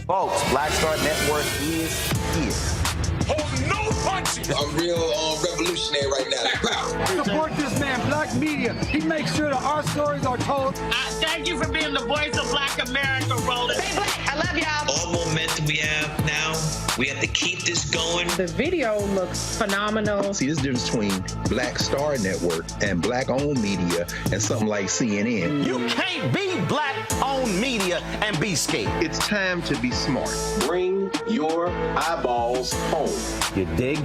Folks, Black Star Network is here. Hold no punches. I'm real revolutionary right now. Support this man, Black Media. He makes sure that our stories are told. Thank you for being the voice of Black America, Roland. Stay black. I love y'all. All momentum we have now, we have to keep this going. The video looks phenomenal. See, this difference between Black Star Network and Black-owned media and something like CNN. You can't be Black-owned media and be scared. It's time to be smart. Bring your eyeballs home. You dig?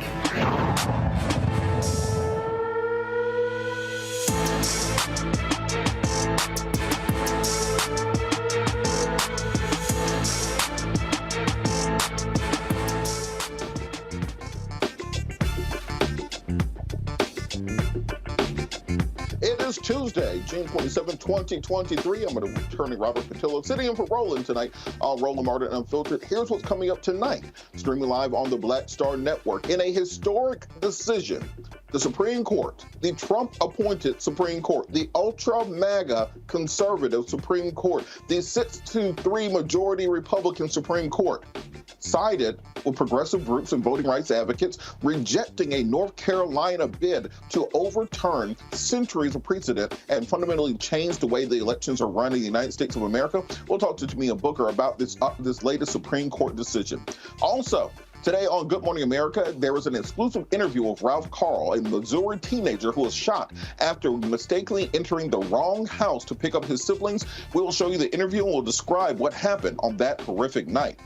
It is Tuesday, June 27, 2023. I'm an attorney, Robert Patillo, sitting in for Roland tonight on Roland Martin Unfiltered. Here's what's coming up tonight, streaming live on the Black Star Network. In a historic decision, the Supreme Court, the Trump-appointed Supreme Court, the ultra-MAGA conservative Supreme Court, the 6-3 majority Republican Supreme Court, sided with progressive groups and voting rights advocates, rejecting a North Carolina bid to overturn centuries of precedent and fundamentally change the way the elections are run in the United States of America. We'll talk to Tamia Booker about this latest Supreme Court decision. Also, today on Good Morning America, there was an exclusive interview with Ralph Yarl, a Missouri teenager who was shot after mistakenly entering the wrong house to pick up his siblings. We will show you the interview and we'll describe what happened on that horrific night.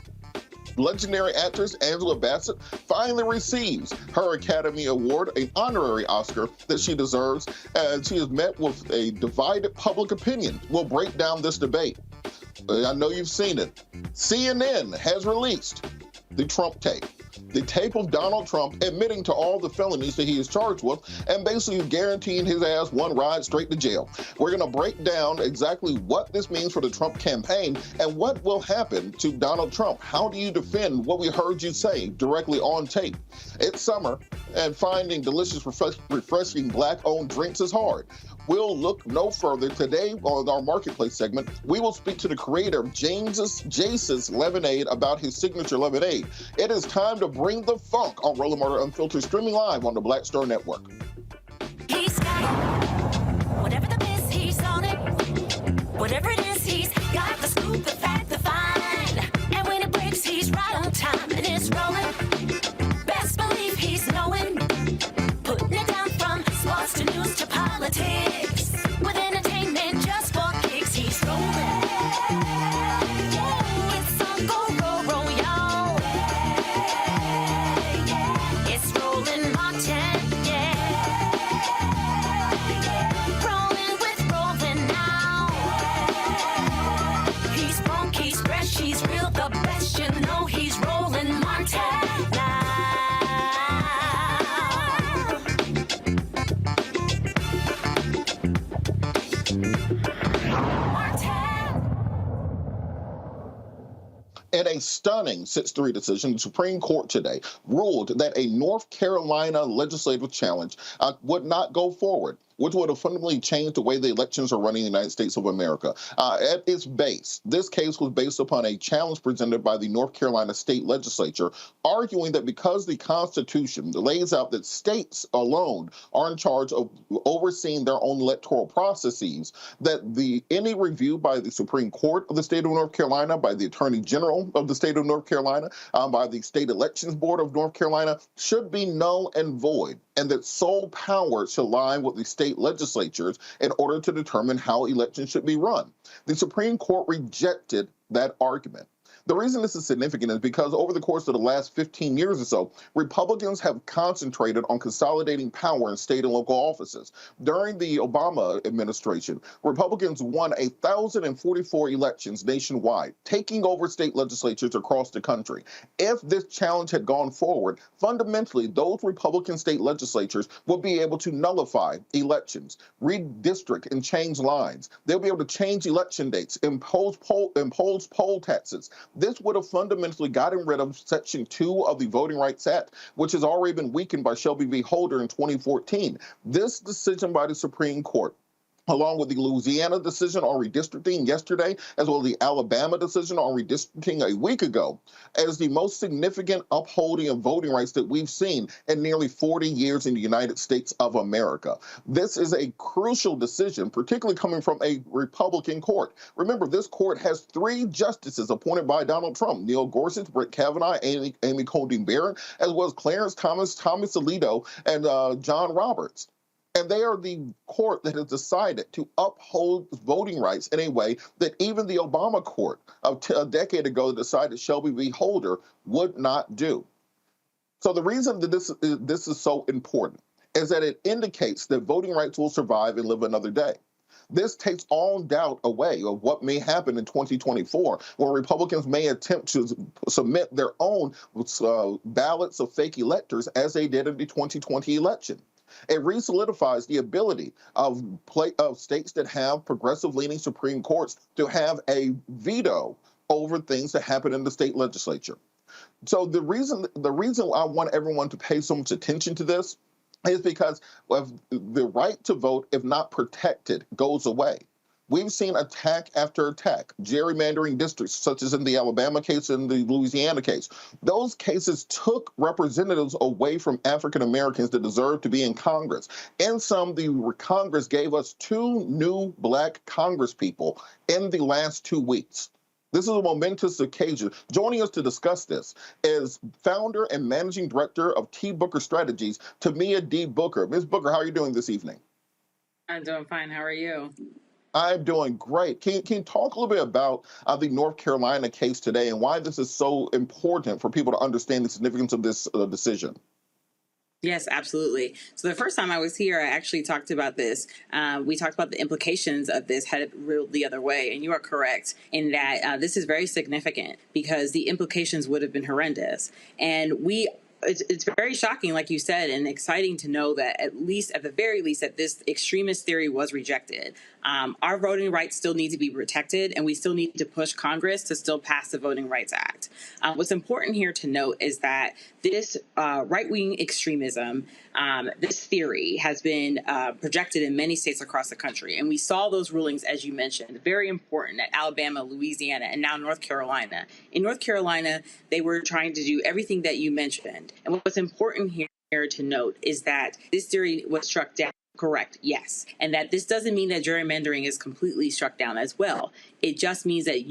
Legendary actress Angela Bassett finally receives her Academy Award, an honorary Oscar that she deserves, and she has met with a divided public opinion. We'll break down this debate. I know you've seen it. CNN has released the Trump tape. The tape of Donald Trump admitting to all the felonies that he is charged with and basically guaranteeing his ass one ride straight to jail. We're going to break down exactly what this means for the Trump campaign and what will happen to Donald Trump. How do you defend what we heard you say directly on tape? It's summer, and finding delicious, refreshing Black-owned drinks is hard. We'll look no further. Today on our Marketplace segment, we will speak to the creator of Jace's Lemonade about his signature lemonade. It is time to bring the funk on Roland Martin Unfiltered, streaming live on the Black Star Network. He's got it. Whatever the biz, he's on it. Whatever it is, he's got the scoop, the fact, the find. And when it breaks, he's right on time and it's rolling. Best believe he's knowing. Putting it down from sports to news to politics. With entertainment just for kicks, he's rolling. It's on go, roll, y'all. It's Roland Martin, yeah. Rolling with Roland now. He's funk, he's fresh, he's real, the best, you know he's Roland Martin now. In a stunning 6-3 decision, the Supreme Court today ruled that a North Carolina legislative challenge would not go forward, which would have fundamentally changed the way the elections are running in the United States of America. At its base, this case was based upon a challenge presented by the North Carolina state legislature, arguing that because the Constitution lays out that states alone are in charge of overseeing their own electoral processes, that any review by the Supreme Court of the state of North Carolina, by the Attorney General of the state of North Carolina, by the State Elections Board of North Carolina, should be null and void, and that sole power should lie with the state legislatures in order to determine how elections should be run. The Supreme Court rejected that argument. The reason this is significant is because over the course of the last 15 years or so, Republicans have concentrated on consolidating power in state and local offices. During the Obama administration, Republicans won 1,044 elections nationwide, taking over state legislatures across the country. If this challenge had gone forward, fundamentally, those Republican state legislatures would be able to nullify elections, redistrict and change lines. They'll be able to change election dates, impose poll taxes. This would have fundamentally gotten rid of Section 2 of the Voting Rights Act, which has already been weakened by Shelby v. Holder in 2014. This decision by the Supreme Court along with the Louisiana decision on redistricting yesterday, as well as the Alabama decision on redistricting a week ago, as the most significant upholding of voting rights that we've seen in nearly 40 years in the United States of America. This is a crucial decision, particularly coming from a Republican court. Remember, this court has 3 justices appointed by Donald Trump: Neil Gorsuch, Brett Kavanaugh, Amy Coney Barrett, as well as Clarence Thomas, Thomas Alito, and John Roberts. And they are the court that has decided to uphold voting rights in a way that even the Obama court a decade ago decided Shelby v. Holder would not do. So the reason that this is so important is that it indicates that voting rights will survive and live another day. This takes all doubt away of what may happen in 2024, when Republicans may attempt to submit their own ballots of fake electors as they did in the 2020 election. It re-solidifies the ability of states that have progressive-leaning Supreme Courts to have a veto over things that happen in the state legislature. So the reason I want everyone to pay so much attention to this is because if the right to vote, if not protected, goes away. We've seen attack after attack, gerrymandering districts, such as in the Alabama case and the Louisiana case. Those cases took representatives away from African Americans that deserve to be in Congress. In some, the Congress gave us 2 new Black Congresspeople in the last 2 weeks. This is a momentous occasion. Joining us to discuss this is founder and managing director of T. Booker Strategies, Tamia D. Booker. Ms. Booker, how are you doing this evening? I'm doing fine. How are you? I'm doing great. Can you talk a little bit about the North Carolina case today and why this is so important for people to understand the significance of this decision? Yes, absolutely. So the first time I was here, I actually talked about this. We talked about the implications of this had it ruled the other way. And you are correct in that this is very significant because the implications would have been horrendous. And it's very shocking, like you said, and exciting to know that at the very least, that this extremist theory was rejected. Our voting rights still need to be protected, and we still need to push Congress to still pass the Voting Rights Act. What's important here to note is that this right-wing extremism, this theory has been projected in many states across the country. And we saw those rulings, as you mentioned, very important at Alabama, Louisiana, and now North Carolina. In North Carolina, they were trying to do everything that you mentioned. And what's important here to note is that this theory was struck down. Correct, yes. And that this doesn't mean that gerrymandering is completely struck down as well. It just means that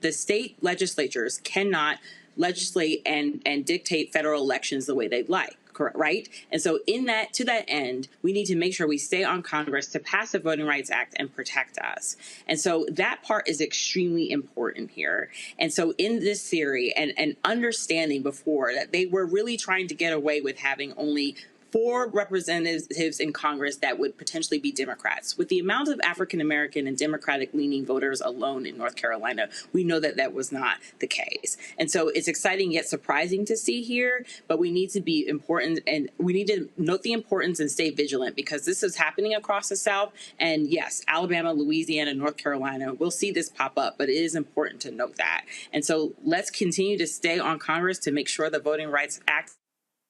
the state legislatures cannot legislate and dictate federal elections the way they'd like. Correct, right? And so to that end, we need to make sure we stay on Congress to pass the Voting Rights Act and protect us. And so that part is extremely important here. And so in this theory and understanding before that they were really trying to get away with having only 4 representatives in Congress that would potentially be Democrats. With the amount of African-American and Democratic-leaning voters alone in North Carolina, we know that that was not the case. And so it's exciting yet surprising to see here, but we need to be important and we need to note the importance and stay vigilant because this is happening across the South. And yes, Alabama, Louisiana, North Carolina, we'll see this pop up, but it is important to note that. And so let's continue to stay on Congress to make sure the Voting Rights Act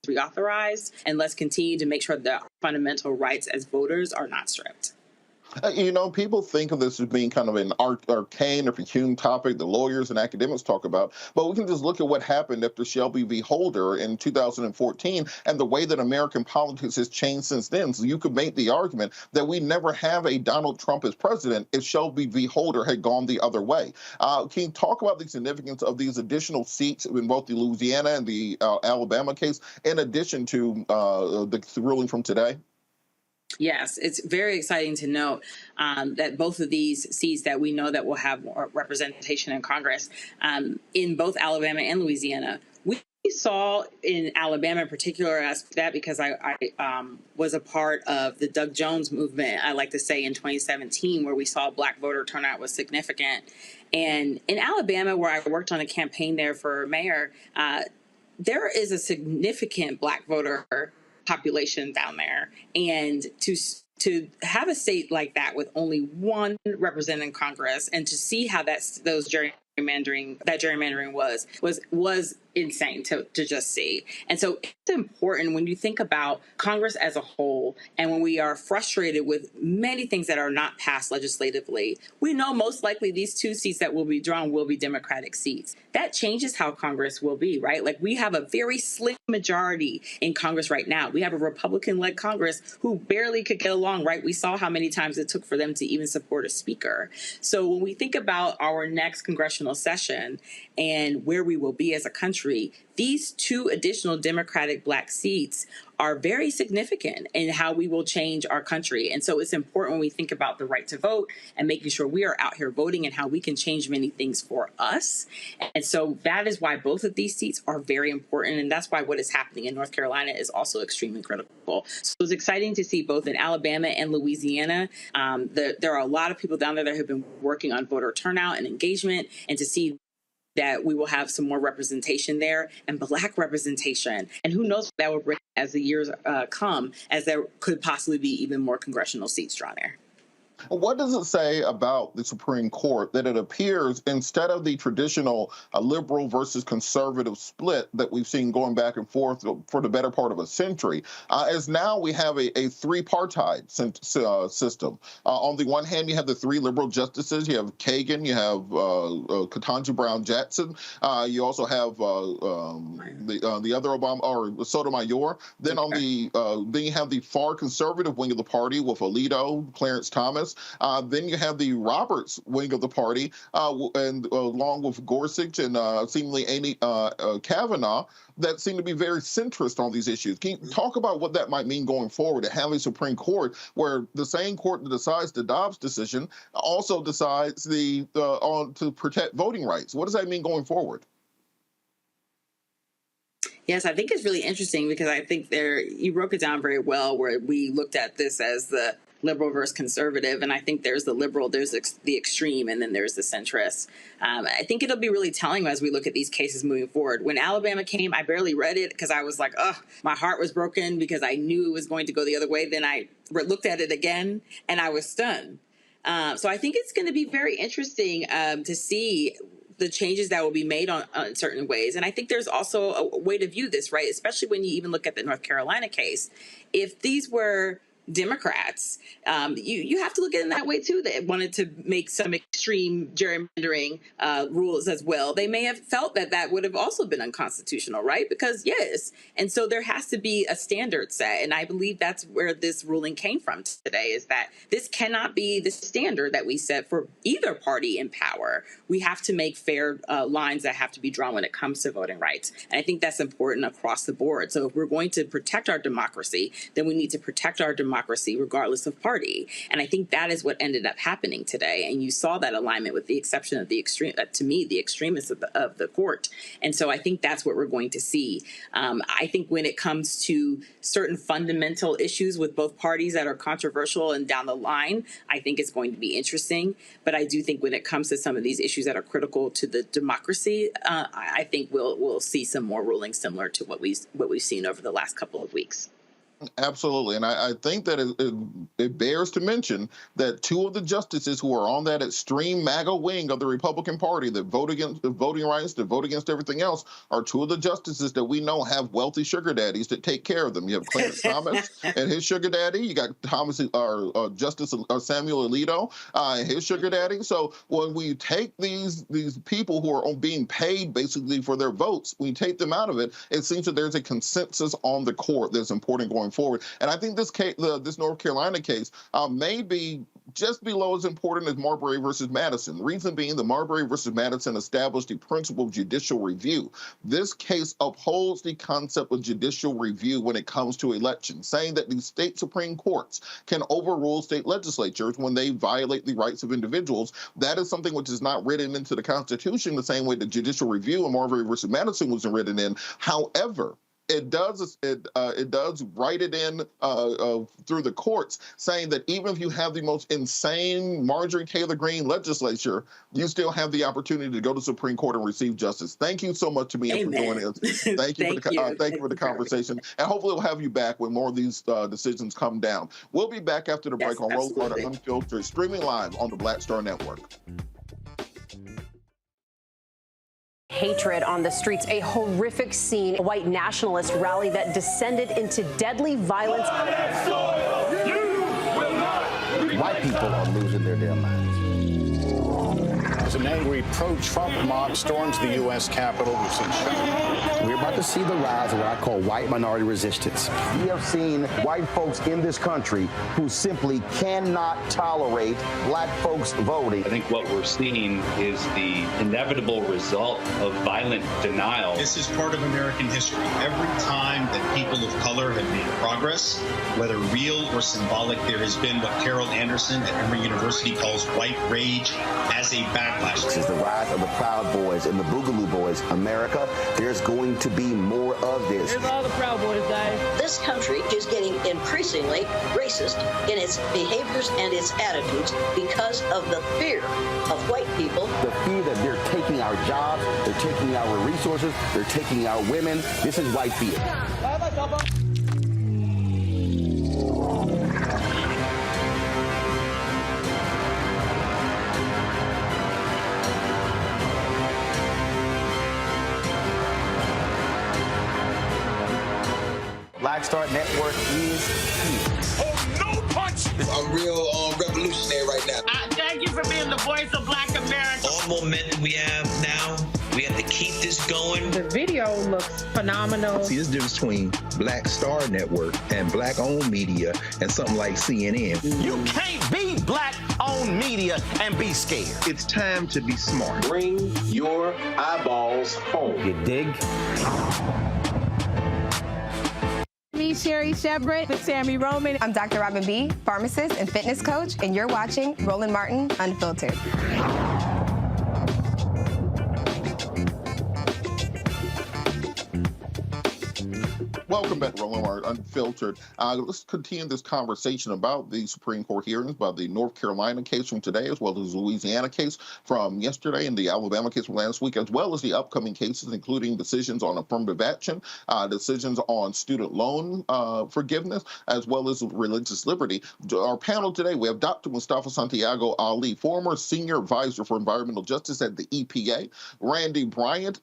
reauthorized, and let's continue to make sure that fundamental rights as voters are not stripped. People think of this as being kind of an arcane or peculiar topic that lawyers and academics talk about, but we can just look at what happened after Shelby v. Holder in 2014 and the way that American politics has changed since then. So you could make the argument that we never have a Donald Trump as president if Shelby v. Holder had gone the other way. Can you talk about the significance of these additional seats in both the Louisiana and the Alabama case, in addition to the ruling from today? Yes, it's very exciting to note that both of these seats that we know that will have more representation in Congress in both Alabama and Louisiana. We saw in Alabama in particular, I ask that because I was a part of the Doug Jones movement, I like to say, in 2017, where we saw Black voter turnout was significant. And in Alabama, where I worked on a campaign there for mayor, there is a significant Black voter population down there, and to have a state like that with only 1 representative in Congress, and to see how those gerrymandering was insane to just see. And so it's important when you think about Congress as a whole, and when we are frustrated with many things that are not passed legislatively, we know most likely these 2 seats that will be drawn will be Democratic seats. That changes how Congress will be, right? Like, we have a very slim majority in Congress right now. We have a Republican-led Congress who barely could get along, right? We saw how many times it took for them to even support a speaker. So when we think about our next congressional session and where we will be as a country, these 2 additional Democratic Black seats are very significant in how we will change our country. And so it's important when we think about the right to vote and making sure we are out here voting and how we can change many things for us. And so that is why both of these seats are very important. And that's why what is happening in North Carolina is also extremely critical. So it's exciting to see both in Alabama and Louisiana. There are a lot of people down there that have been working on voter turnout and engagement, and to see that we will have some more representation there, and Black representation. And who knows what that will bring as the years come, as there could possibly be even more congressional seats drawn there. What does it say about the Supreme Court that it appears, instead of the traditional liberal versus conservative split that we've seen going back and forth for the better part of a century, as now we have a 3-partite system? On the one hand, you have the 3 liberal justices. You have Kagan, you have Ketanji Brown Jackson. You also have the other Obama, or Sotomayor. Then on the then you have the far conservative wing of the party with Alito, Clarence Thomas. Then you have the Roberts wing of the party, and along with Gorsuch and seemingly Amy Kavanaugh, that seem to be very centrist on these issues. Can you talk about what that might mean going forward, to have a Supreme Court where the same court that decides the Dobbs decision also decides to protect voting rights? What does that mean going forward? Yes, I think it's really interesting, because I think you broke it down very well, where we looked at this as the liberal versus conservative. And I think there's the liberal, there's the extreme, and then there's the centrist. I think it'll be really telling as we look at these cases moving forward. When Alabama came, I barely read it because I was like, oh, my heart was broken because I knew it was going to go the other way. Then I looked at it again and I was stunned. So I think it's going to be very interesting to see the changes that will be made on certain ways. And I think there's also a way to view this, right? Especially when you even look at the North Carolina case. If these were Democrats, you have to look at it in that way too. They wanted to make some extreme gerrymandering rules as well. They may have felt that would have also been unconstitutional, right? Because yes, and so there has to be a standard set, and I believe that's where this ruling came from today. Is that this cannot be the standard that we set for either party in power. We have to make fair lines that have to be drawn when it comes to voting rights, and I think that's important across the board. So if we're going to protect our democracy, then we need to protect our democracy regardless of party. And I think that is what ended up happening today. And you saw that alignment, with the exception of the extreme, to me, the extremists of the court. And so I think that's what we're going to see. I think when it comes to certain fundamental issues with both parties that are controversial and down the line, I think it's going to be interesting. But I do think when it comes to some of these issues that are critical to the democracy, I think we'll see some more rulings similar to what we've seen over the last couple of weeks. Absolutely. And I think that it bears to mention that 2 of the justices who are on that extreme MAGA wing of the Republican Party that vote against the voting rights, that vote against everything else, are 2 of the justices that we know have wealthy sugar daddies that take care of them. You have Clarence Thomas and his sugar daddy. You got Justice Samuel Alito and his sugar daddy. So when we take these people who are being paid basically for their votes, we take them out of it, it seems that there's a consensus on the court that's important going forward. And I think this case, this North Carolina case, may be just below as important as Marbury versus Madison. The reason being that Marbury versus Madison established the principle of judicial review. This case upholds the concept of judicial review when it comes to elections, saying that the state Supreme Courts can overrule state legislatures when they violate the rights of individuals. That is something which is not written into the Constitution the same way that judicial review in Marbury versus Madison wasn't written in. However, it does write it in through the courts, saying that even if you have the most insane Marjorie Taylor Greene legislature, you still have the opportunity to go to the Supreme Court and receive justice. Thank you so much, Tamia, for joining us. Thank you for the conversation, and hopefully we'll have you back when more of these decisions come down. We'll be back after the break on Roland Unfiltered, streaming live on the Black Star Network. hatred on the streets. A horrific scene, a white nationalist rally that descended into deadly violence. White people are losing their damn minds. As an angry pro-Trump mob storms the U.S. Capitol, we've seen shooting. We're about to see the rise of what I call white minority resistance. We have seen white folks in this country who simply cannot tolerate black folks voting. I think what we're seeing is the inevitable result of violent denial. This is part of American history. Every time that people of color have made progress, whether real or symbolic, there has been what Carol Anderson at Emory University calls white rage as a backlash. This is the rise of the Proud Boys and the Boogaloo Boys. America, there's going to be more of this. Here's all the Proud Boys, guys. This country is getting increasingly racist in its behaviors and its attitudes because of the fear of white people. The fear that they're taking our jobs, they're taking our resources, they're taking our women. This is white fear. Black Star Network is here. Hold no punches. I'm real revolutionary right now. Thank you for being the voice of Black America. All momentum we have now, we have to keep this going. The video looks phenomenal. See, this difference between Black Star Network and black-owned media and something like CNN. You can't be black-owned media and be scared. It's time to be smart. Bring your eyeballs home. You dig? Me, Sherry Shepard, with Sammy Roman. I'm Dr. Robin B., pharmacist and fitness coach, and you're watching Roland Martin Unfiltered. Welcome back to Roland Martin Unfiltered. Let's continue this conversation about the Supreme Court hearings, about the North Carolina case from today, as well as the Louisiana case from yesterday and the Alabama case from last week, as well as the upcoming cases, including decisions on affirmative action, decisions on student loan forgiveness, as well as religious liberty. Our panel today, we have Dr. Mustafa Santiago Ali, former senior advisor for environmental justice at the EPA, Randy Bryant,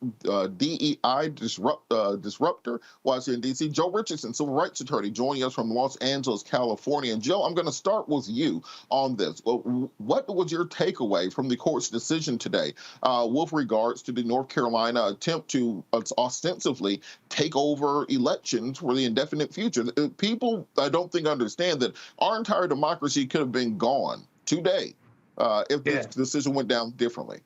DEI disruptor, Washington, D.C., Joe Richardson, civil rights attorney, joining us from Los Angeles, California. And Joe, I'm going to start with you on this. What was your takeaway from the court's decision today with regards to the North Carolina attempt to ostensibly take over elections for the indefinite future? People, I don't think, understand that our entire democracy could have been gone today if this decision went down differently.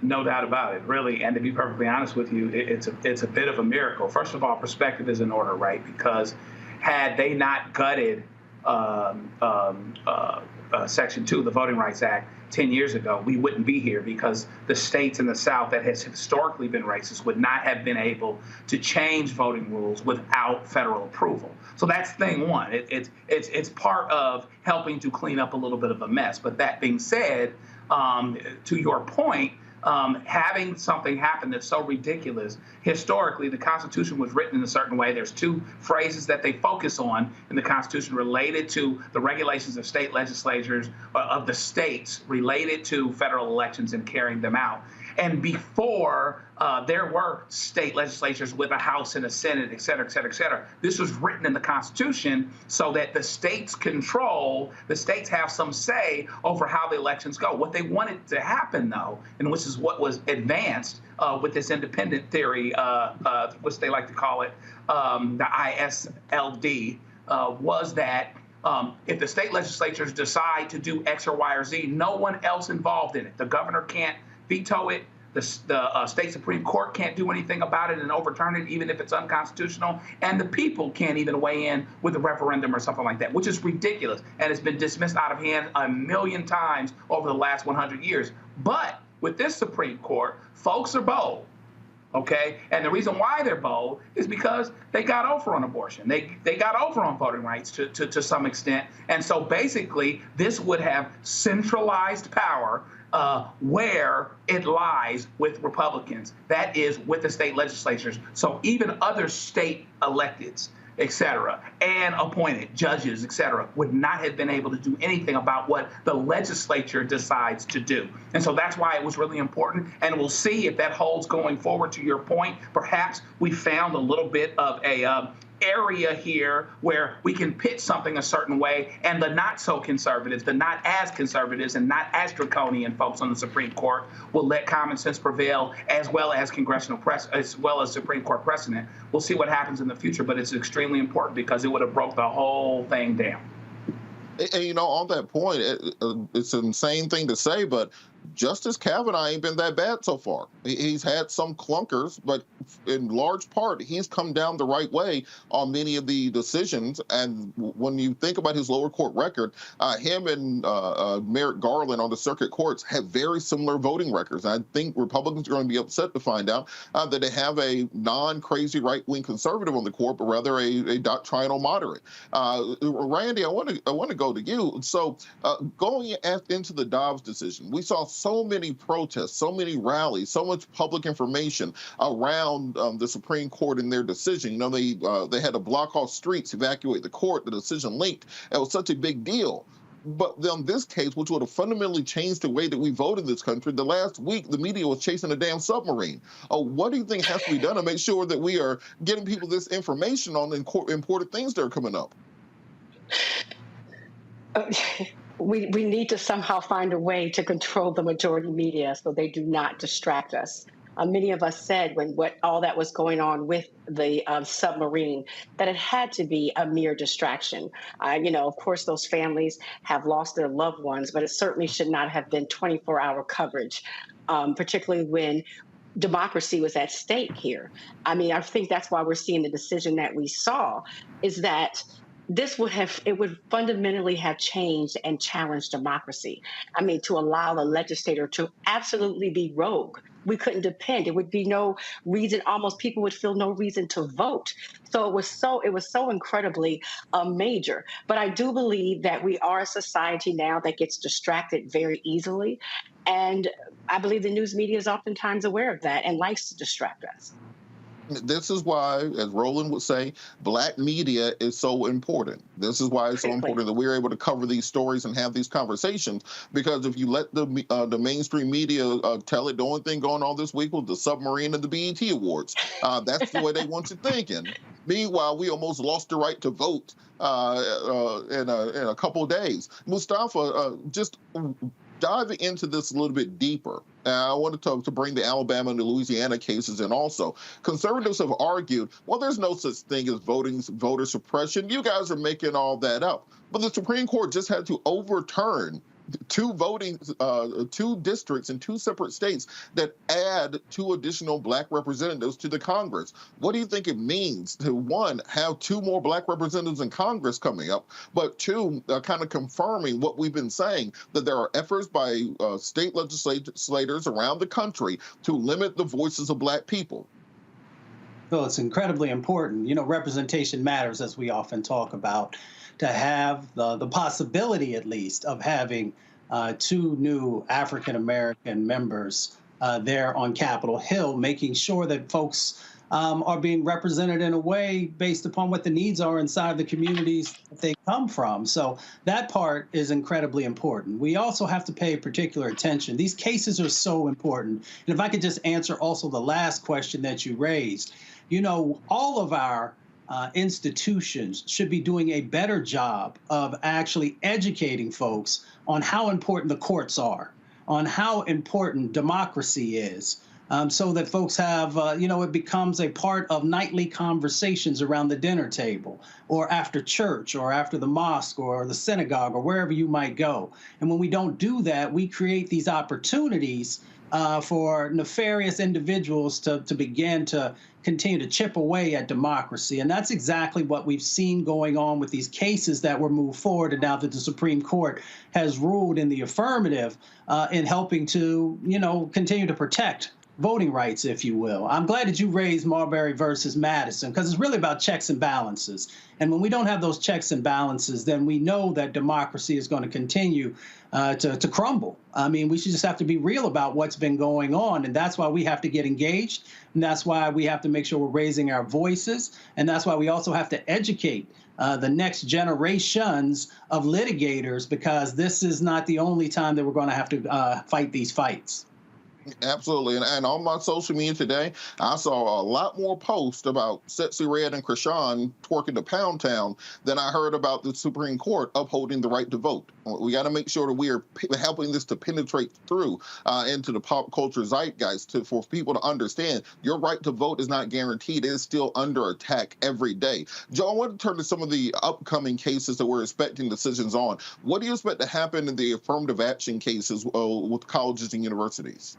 No doubt about it, really. And to be perfectly honest with you, it's a bit of a miracle. First of all, perspective is in order, right? Because had they not gutted Section 2 of the Voting Rights Act 10 years ago, we wouldn't be here, because the states in the South that has historically been racist would not have been able to change voting rules without federal approval. So that's thing one. It's part of helping to clean up a little bit of a mess. But that being said, to your point, having something happen that's so ridiculous. Historically, the Constitution was written in a certain way. There's two phrases that they focus on in the Constitution related to the regulations of state legislatures, of the states, related to federal elections and carrying them out. And before there were state legislatures with a House and a Senate, et cetera, et cetera, et cetera. This was written in the Constitution so that the states have some say over how the elections go. What they wanted to happen, though, and which is what was advanced with this independent theory, which they like to call it the ISLD, was that if the state legislatures decide to do X or Y or Z, no one else involved in it. The governor can't veto it. The state Supreme Court can't do anything about it and overturn it, even if it's unconstitutional. And the people can't even weigh in with a referendum or something like that, which is ridiculous. And it's been dismissed out of hand a million times over the last 100 years. But with this Supreme Court, folks are bold. Okay, and the reason why they're bold is because they got over on abortion. They got over on voting rights to some extent. And so basically, this would have centralized power where it lies with Republicans. That is with the state legislatures. So even other state electeds et cetera, and appointed judges, et cetera, would not have been able to do anything about what the legislature decides to do. And so that's why it was really important. And we'll see if that holds going forward. To your point, perhaps we found a little bit of a area here where we can pitch something a certain way, and the not so conservatives, the not as conservatives and not as draconian folks on the Supreme Court will let common sense prevail, as well as as well as Supreme Court precedent. We'll see what happens in the future, but it's extremely important because it would have broke the whole thing down. And, you know, on that point, it's an insane thing to say, but Justice Kavanaugh ain't been that bad so far. He's had some clunkers, but in large part, he's come down the right way on many of the decisions. And when you think about his lower court record, him and Merrick Garland on the circuit courts have very similar voting records. I think Republicans are going to be upset to find out that they have a non-crazy right-wing conservative on the court, but rather a doctrinal moderate. Randy, I want to go to you. So going into the Dobbs decision, we saw so many protests, so many rallies, so much public information around the Supreme Court and their decision. You know, they had to block off streets, evacuate the court, the decision leaked. It was such a big deal. But in this case, which would have fundamentally changed the way that we vote in this country, the last week, the media was chasing a damn submarine. What do you think has to be done to make sure that we are getting people this information on important things that are coming up? We need to somehow find a way to control the majority media so they do not distract us. Many of us said when all that was going on with the submarine that it had to be a mere distraction. Of course, those families have lost their loved ones, but it certainly should not have been 24-hour coverage, particularly when democracy was at stake here. I mean, I think that's why we're seeing the decision that we saw is that it would fundamentally have changed and challenged democracy. I mean, to allow the legislator to absolutely be rogue. We couldn't depend. It would be no reason. Almost people would feel no reason to vote. So it was so incredibly major. But I do believe that we are a society now that gets distracted very easily. And I believe the news media is oftentimes aware of that and likes to distract us. This is why, as Roland would say, black media is so important. This is why it's so important that we're able to cover these stories and have these conversations. Because if you let the mainstream media tell it, the only thing going on this week was the submarine and the BET Awards. That's the way they want you thinking. Meanwhile, we almost lost the right to vote in a couple of days. Mustafa, just diving into this a little bit deeper, I wanted to bring the Alabama and the Louisiana cases in also. Conservatives have argued, well, there's no such thing as voter suppression. You guys are making all that up. But the Supreme Court just had to overturn two districts in two separate states that add 2 additional black representatives to the Congress. What do you think it means to, one, have 2 more black representatives in Congress coming up, but 2, kind of confirming what we've been saying, that there are efforts by state legislators around the country to limit the voices of black people? Well, it's incredibly important. You know, representation matters, as we often talk about, to have the possibility, at least, of having 2 new African-American members there on Capitol Hill, making sure that folks are being represented in a way based upon what the needs are inside the communities that they come from. So that part is incredibly important. We also have to pay particular attention. These cases are so important. And if I could just answer also the last question that you raised, you know, all of our institutions should be doing a better job of actually educating folks on how important the courts are, on how important democracy is, so that folks have, it becomes a part of nightly conversations around the dinner table or after church or after the mosque or the synagogue or wherever you might go. And when we don't do that, we create these opportunities for nefarious individuals to begin to continue to chip away at democracy. And that's exactly what we've seen going on with these cases that were moved forward. And now that the Supreme Court has ruled in the affirmative in helping to, continue to protect voting rights, if you will. I'm glad that you raised Marbury versus Madison, because it's really about checks and balances. And when we don't have those checks and balances, then we know that democracy is going to continue to crumble. I mean, we should just have to be real about what's been going on. And that's why we have to get engaged. And that's why we have to make sure we're raising our voices. And that's why we also have to educate the next generations of litigators, because this is not the only time that we're going to have to fight these fights. Absolutely. And on my social media today, I saw a lot more posts about Sexy Red and Krishan twerking to Pound Town than I heard about the Supreme Court upholding the right to vote. We got to make sure that we are helping this to penetrate through into the pop culture zeitgeist for people to understand your right to vote is not guaranteed. It is still under attack every day. Joe, I want to turn to some of the upcoming cases that we're expecting decisions on. What do you expect to happen in the affirmative action cases with colleges and universities?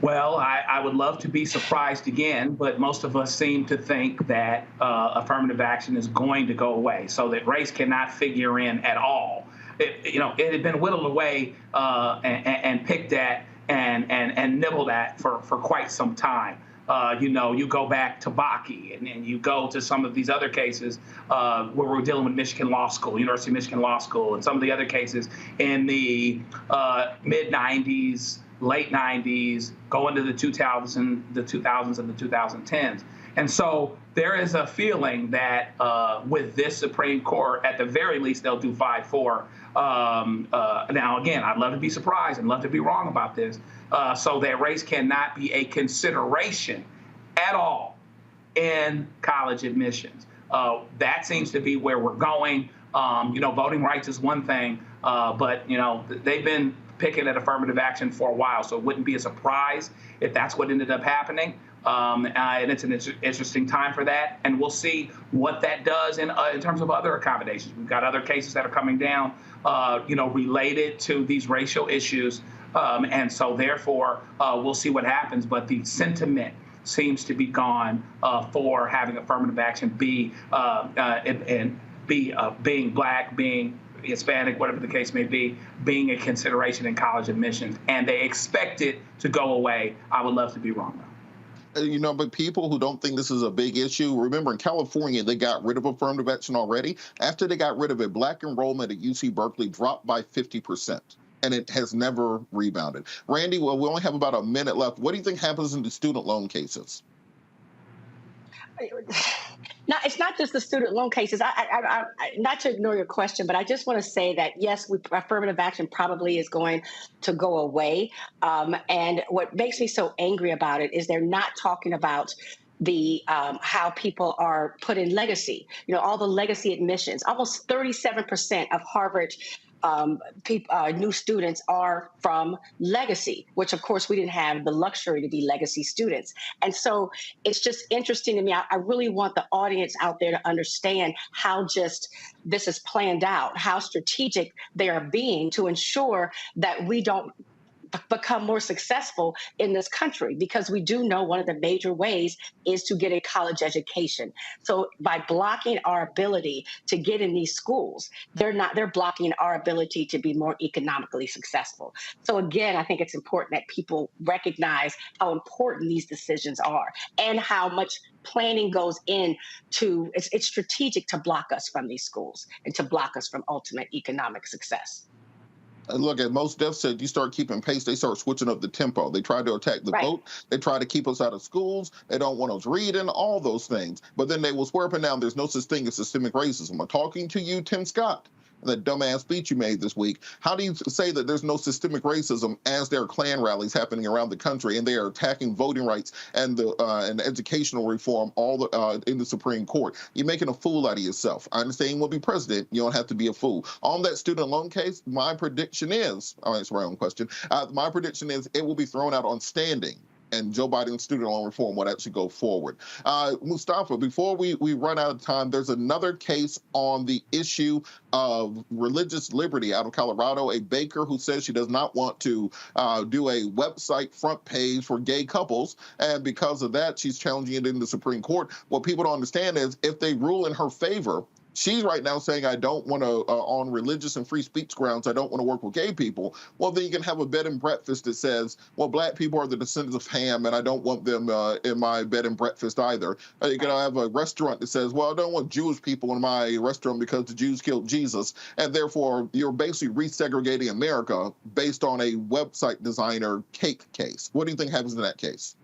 Well, I would love to be surprised again, but most of us seem to think that affirmative action is going to go away, so that race cannot figure in at all. It had been whittled away and picked at and nibbled at for quite some time. You go back to Bakke and you go to some of these other cases where we're dealing with Michigan Law School, University of Michigan Law School, and some of the other cases in the mid-'90s, late 90s, go into the 2000s and the 2010s. And so there is a feeling that with this Supreme Court, at the very least, they'll do 5-4. Now, again, I'd love to be surprised and love to be wrong about this, so that race cannot be a consideration at all in college admissions. That seems to be where we're going. Voting rights is one thing, but, they've been picking at affirmative action for a while, so it wouldn't be a surprise if that's what ended up happening. And it's an interesting time for that, and we'll see what that does in terms of other accommodations. We've got other cases that are coming down, related to these racial issues, and so therefore we'll see what happens. But the sentiment seems to be gone for having affirmative action be being Black, being Hispanic, whatever the case may be, being a consideration in college admissions, and they expect it to go away. I would love to be wrong, though. But people who don't think this is a big issue, remember in California, they got rid of affirmative action already. After they got rid of it, Black enrollment at UC Berkeley dropped by 50%, and it has never rebounded. Randy, well, we only have about a minute left. What do you think happens in the student loan cases? No, it's not just the student loan cases. I not to ignore your question, but I just want to say that, yes, affirmative action probably is going to go away. And what makes me so angry about it is they're not talking about the how people are put in legacy. All the legacy admissions. Almost 37% of Harvard new students are from legacy, which of course we didn't have the luxury to be legacy students. And so it's just interesting to me. I really want the audience out there to understand how just this is planned out, how strategic they are being to ensure that we don't become more successful in this country, because we do know one of the major ways is to get a college education. So by blocking our ability to get in these schools, they're blocking our ability to be more economically successful. So again, I think it's important that people recognize how important these decisions are and how much planning goes into it's strategic to block us from these schools and to block us from ultimate economic success. Look, at most deaths said you start keeping pace, they start switching up the tempo. They try to attack the vote. They try to keep us out of schools. They don't want us reading, all those things. But then they will swear up and down there's no such thing as systemic racism. I'm talking to you, Tim Scott, that dumbass speech you made this week. How do you say that there's no systemic racism as there are Klan rallies happening around the country and they are attacking voting rights and and educational reform in the Supreme Court? You're making a fool out of yourself. I understand you want to be president. You don't have to be a fool. On that student loan case, my prediction is, I'll answer my own question. My prediction is it will be thrown out on standing, and Joe Biden's student loan reform would actually go forward. Mustafa, before we run out of time, there's another case on the issue of religious liberty out of Colorado, a baker who says she does not want to do a website front page for gay couples, and because of that, she's challenging it in the Supreme Court. What people don't understand is if they rule in her favor, She's right now saying, I don't want to, on religious and free speech grounds, I don't want to work with gay people. Well, then you can have a bed and breakfast that says, well, black people are the descendants of Ham, and I don't want them in my bed and breakfast either. You can have a restaurant that says, well, I don't want Jewish people in my restaurant because the Jews killed Jesus, and therefore you're basically resegregating America based on a website designer cake case. What do you think happens in that case?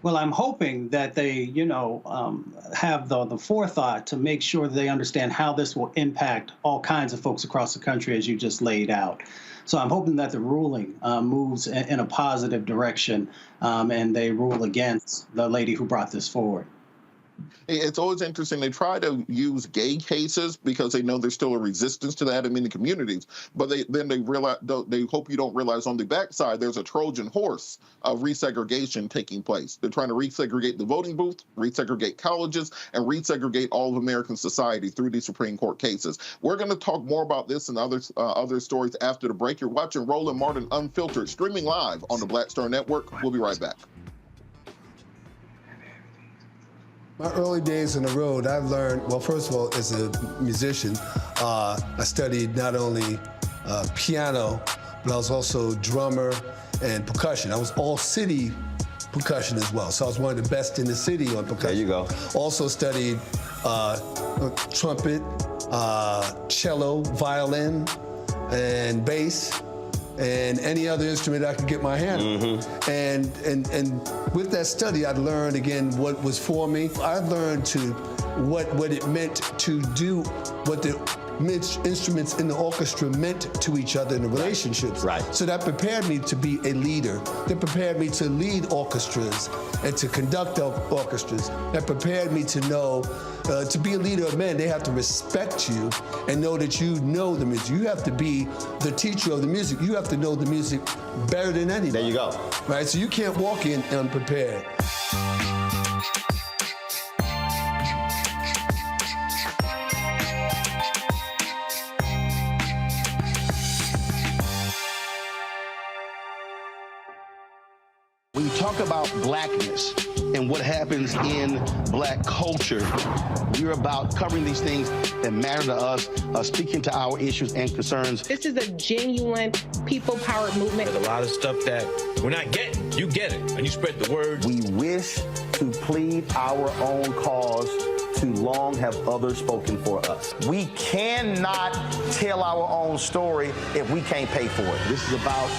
Well, I'm hoping that they, have the forethought to make sure they understand how this will impact all kinds of folks across the country, as you just laid out. So I'm hoping that the ruling moves in a positive direction, and they rule against the lady who brought this forward. It's always interesting. They try to use gay cases because they know there's still a resistance to that in many communities. But they realize, they hope you don't realize on the backside there's a Trojan horse of resegregation taking place. They're trying to resegregate the voting booth, resegregate colleges, and resegregate all of American society through these Supreme Court cases. We're going to talk more about this and other stories after the break. You're watching Roland Martin Unfiltered, streaming live on the Black Star Network. We'll be right back. My early days on the road, I learned, well, first of all, as a musician, I studied not only piano, but I was also drummer and percussion. I was all city percussion as well. So I was one of the best in the city on percussion. There you go. Also studied trumpet, cello, violin, and bass, and any other instrument I could get my hand on. And with that study, I learned again what was for me. I learned what it meant to do what the instruments in the orchestra meant to each other in the relationships. Right. So that prepared me to be a leader. That prepared me to lead orchestras and to conduct orchestras. That prepared me to know to be a leader of men, they have to respect you and know that you know the music. You have to be the teacher of the music. You have to know the music better than anybody. There you go. Right, so you can't walk in unprepared. When you talk about blackness and what happens in black culture, we're about covering these things that matter to us, speaking to our issues and concerns. This is a genuine people-powered movement. There's a lot of stuff that we're not getting. You get it, and you spread the word. We wish to plead our own cause. Too long have others spoken for us. We cannot tell our own story if we can't pay for it. This is about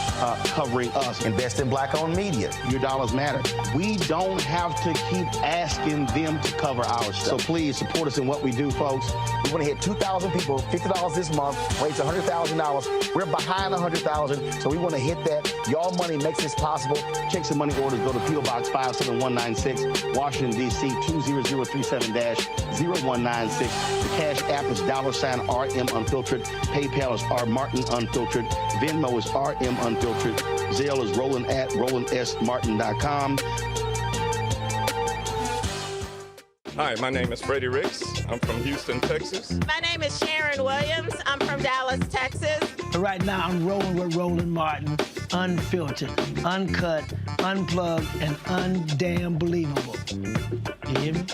covering us. Invest in black-owned media. Your dollars matter. We don't have to keep asking them to cover our stuff. So please support us in what we do, folks. We want to hit 2,000 people, $50 this month, raise $100,000. We're behind 100,000, so we want to hit that. Y'all money makes this possible. Check some money orders. Go to P.O. Box 57196, Washington, D.C. 20037-0196. The Cash App is $RM Unfiltered. PayPal is R Martin Unfiltered. Venmo is RM Unfiltered. Zelle is Roland at RolandSMartin.com. Hi, my name is Freddie Ricks. I'm from Houston, Texas. My name is Sharon Williams. I'm from Dallas, Texas. Right now, I'm rolling with Roland Martin, unfiltered, uncut, unplugged, and undamn believable. You hear me?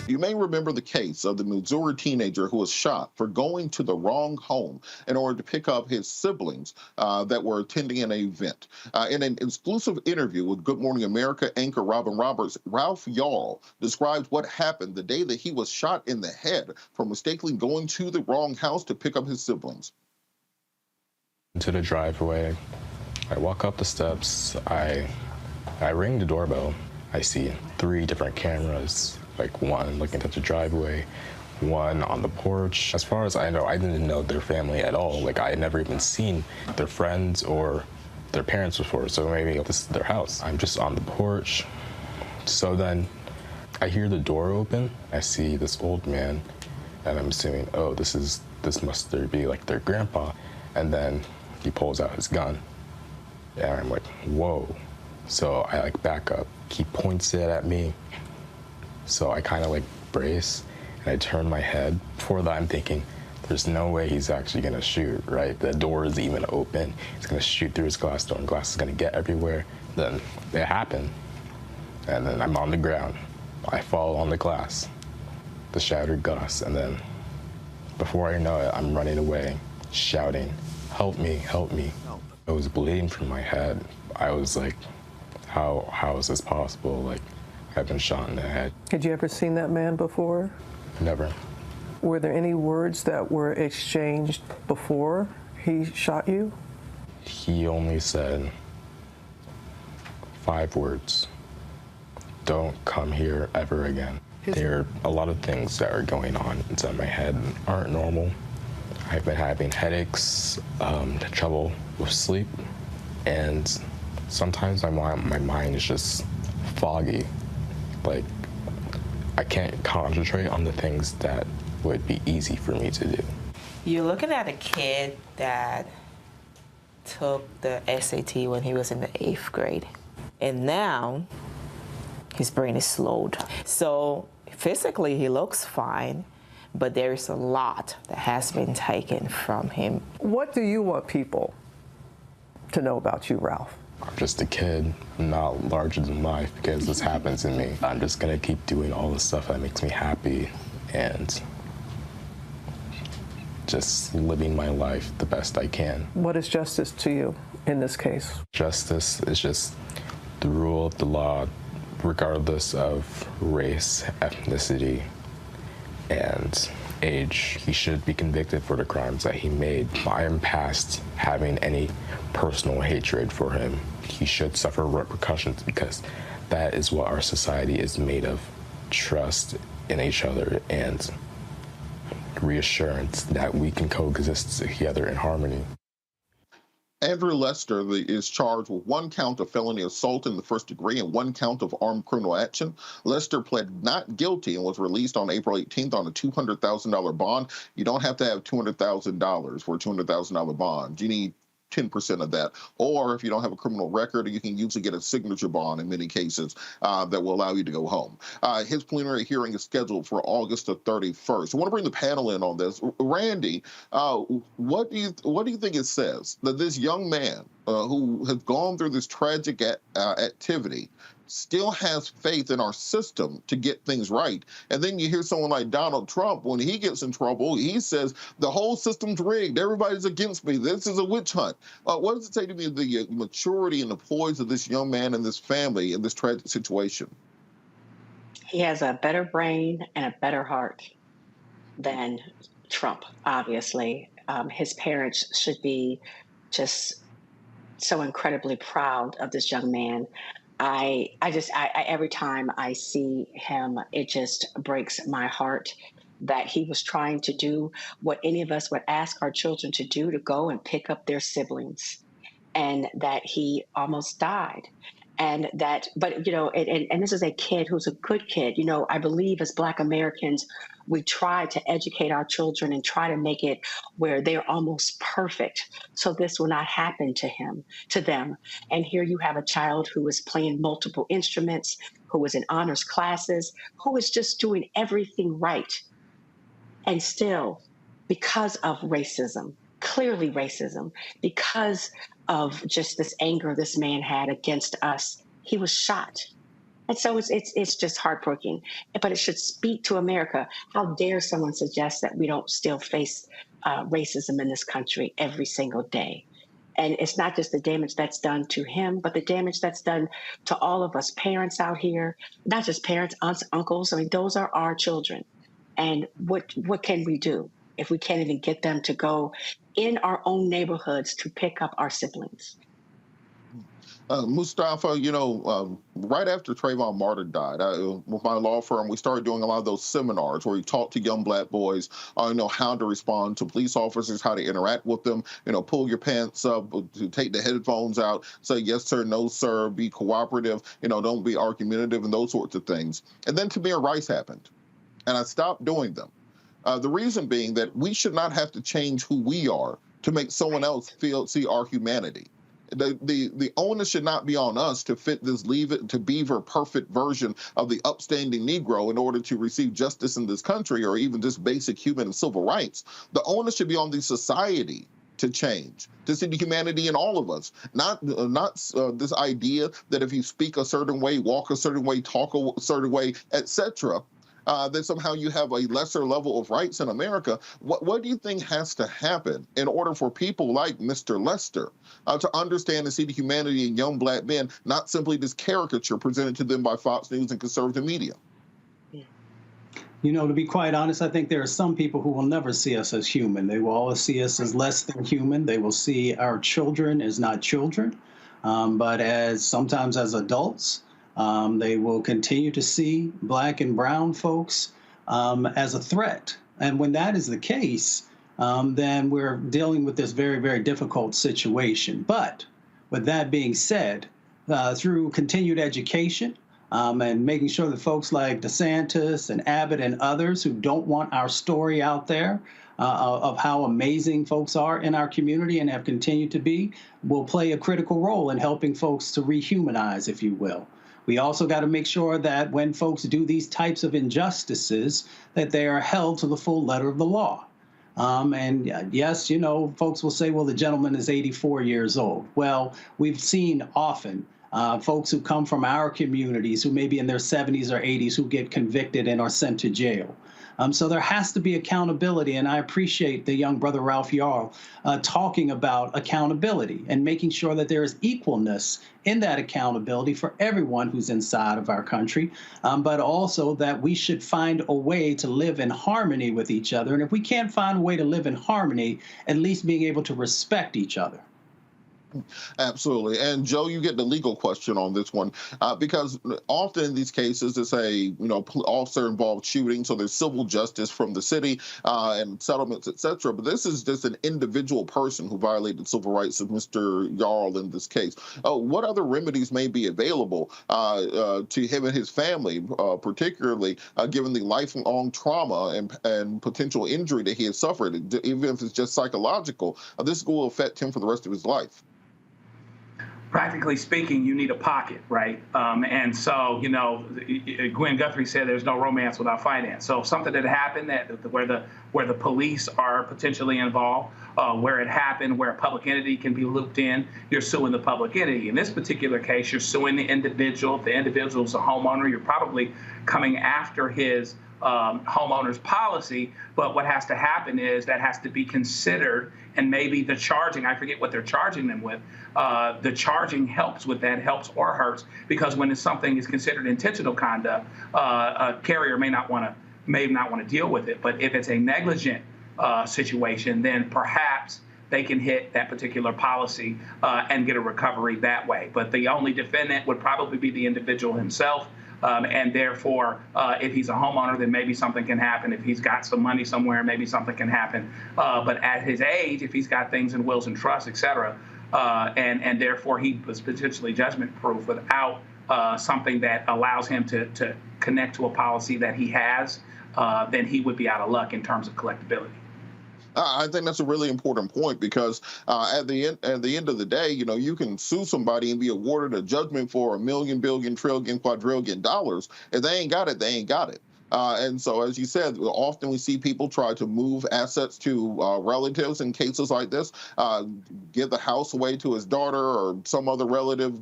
You may remember the case of the Missouri teenager who was shot for going to the wrong home in order to pick up his siblings that were attending an event. In an exclusive interview with Good Morning America anchor Robin Roberts, Ralph Yarl described what happened the day that he was shot in the head for mistakenly going to the wrong house to pick up his siblings. To the driveway, I walk up the steps, I ring the doorbell. I see 3 different cameras, like one looking at the driveway, one on the porch. As far as I know, I didn't know their family at all. Like, I had never even seen their friends or their parents before, so maybe this is their house. I'm just on the porch. So then I hear the door open. I see this old man, and I'm assuming, oh, this must be like their grandpa. And then he pulls out his gun, and I'm like, whoa. So I like back up. He points it at me. So I kind of like brace, and I turn my head. Before that, I'm thinking, there's no way he's actually gonna shoot, right? The door is even open. He's gonna shoot through his glass door, and glass is gonna get everywhere. Then it happened. And then I'm on the ground. I fall on the glass, the shattered glass, and then before I know it, I'm running away, shouting, "Help me, help me." I was bleeding from my head. I was like, how is this possible? Like, I've been shot in the head. Had you ever seen that man before? Never. Were there any words that were exchanged before he shot you? He only said 5 words. Don't come here ever again. There are a lot of things that are going on inside my head that aren't normal. I've been having headaches, trouble with sleep, and sometimes my mind is just foggy. Like, I can't concentrate on the things that would be easy for me to do. You're looking at a kid that took the SAT when he was in the 8th grade. And now his brain is slowed. So physically he looks fine, but there is a lot that has been taken from him. What do you want people to know about you, Ralph? I'm just a kid, not larger than life, because this happened to me. I'm just gonna keep doing all the stuff that makes me happy and just living my life the best I can. What is justice to you in this case? Justice is just the rule of the law, regardless of race, ethnicity, and age. He should be convicted for the crimes that he made. I am past having any personal hatred for him. He should suffer repercussions, because that is what our society is made of. Trust in each other and reassurance that we can coexist together in harmony. Andrew Lester is charged with 1 count of felony assault in the 1st degree and 1 count of armed criminal action. Lester pled not guilty and was released on April 18th on a $200,000 bond. You don't have to have $200,000 for a $200,000 bond. You need 10% of that. Or if you don't have a criminal record, you can usually get a signature bond in many cases that will allow you to go home. His preliminary hearing is scheduled for August the 31st. I want to bring the panel in on this. Randy, what do you think it says that this young man who has gone through this tragic activity still has faith in our system to get things right? And then you hear someone like Donald Trump, when he gets in trouble, he says, the whole system's rigged, everybody's against me, this is a witch hunt. What does it say to me, the maturity and the poise of this young man and this family in this tragic situation? He has a better brain and a better heart than Trump, obviously. His parents should be just so incredibly proud of this young man. I every time I see him, it just breaks my heart that he was trying to do what any of us would ask our children to do, to go and pick up their siblings, and that he almost died. And that, but, you know, and this is a kid who's a good kid. You know, I believe as Black Americans, we try to educate our children and try to make it where they're almost perfect, so this will not happen to them. And here you have a child who is playing multiple instruments, who is in honors classes, who is just doing everything right. And still, because of racism, clearly racism, because of just this anger this man had against us, he was shot. And so it's just heartbreaking, but it should speak to America. How dare someone suggest that we don't still face racism in this country every single day? And it's not just the damage that's done to him, but the damage that's done to all of us parents out here, not just parents, aunts, uncles. I mean, those are our children. And what can we do if we can't even get them to go in our own neighborhoods to pick up our siblings? Mustafa, you know, right after Trayvon Martin died, with my law firm, we started doing a lot of those seminars where we talk to young Black boys, you know, how to respond to police officers, how to interact with them, you know, pull your pants up, to take the headphones out, say yes, sir, no, sir, be cooperative, you know, don't be argumentative, and those sorts of things. And then Tamir Rice happened, and I stopped doing them. The reason being that we should not have to change who we are to make someone else see our humanity. The onus should not be on us to fit this leave it to beaver perfect version of the upstanding Negro in order to receive justice in this country, or even just basic human and civil rights. The onus should be on the society to change, to see the humanity in all of us, not this idea that if you speak a certain way, walk a certain way, talk a certain way, etc., that somehow you have a lesser level of rights in America. What do you think has to happen in order for people like Mr. Lester to understand and see the humanity in young black men, not simply this caricature presented to them by Fox News and conservative media? You know, to be quite honest, I think there are some people who will never see us as human. They will always see us as less than human. They will see our children as not children, but as sometimes as adults. They will continue to see black and brown folks as a threat. And when that is the case, then we're dealing with this very, very difficult situation. But with that being said, through continued education and making sure that folks like DeSantis and Abbott and others who don't want our story out there of how amazing folks are in our community and have continued to be, will play a critical role in helping folks to rehumanize, if you will. We also got to make sure that when folks do these types of injustices, that they are held to the full letter of the law. And yes, you know, folks will say, well, the gentleman is 84 years old. Well, we've seen often folks who come from our communities who may be in their 70s or 80s who get convicted and are sent to jail. So there has to be accountability, and I appreciate the young brother Ralph Yarl talking about accountability and making sure that there is equalness in that accountability for everyone who's inside of our country, but also that we should find a way to live in harmony with each other. And if we can't find a way to live in harmony, at least being able to respect each other. Absolutely. And Joe, you get the legal question on this one, because often in these cases, it's a officer involved shooting, so there's civil justice from the city and settlements, etc. But this is just an individual person who violated civil rights of Mr. Yarl in this case. What other remedies may be available to him and his family, particularly given the lifelong trauma and potential injury that he has suffered, even if it's just psychological? This will affect him for the rest of his life. Practically speaking, you need a pocket, right? And so, you know, Gwen Guthrie said there's no romance without finance. So if something that happened where the police are potentially involved, where it happened, where a public entity can be looped in, you're suing the public entity. In this particular case, you're suing the individual. If the individual's a homeowner, you're probably coming after his homeowner's policy, but what has to happen is that has to be considered, and maybe the charging, I forget what they're charging them with, the charging helps with that, helps or hurts, because when something is considered intentional conduct, a carrier may not want to deal with it. But if it's a negligent situation, then perhaps they can hit that particular policy and get a recovery that way. But the only defendant would probably be the individual himself. And therefore, if he's a homeowner, then maybe something can happen. If he's got some money somewhere, maybe something can happen. But at his age, if he's got things in wills and trusts, et cetera, and therefore he was potentially judgment-proof without something that allows him to connect to a policy that he has, then he would be out of luck in terms of collectability. I think that's a really important point, because at the end of the day, you know, you can sue somebody and be awarded a judgment for $1 million, billion, trillion, quadrillion dollars. If they ain't got it, they ain't got it. And so, as you said, often we see people try to move assets to relatives in cases like this, give the house away to his daughter or some other relative,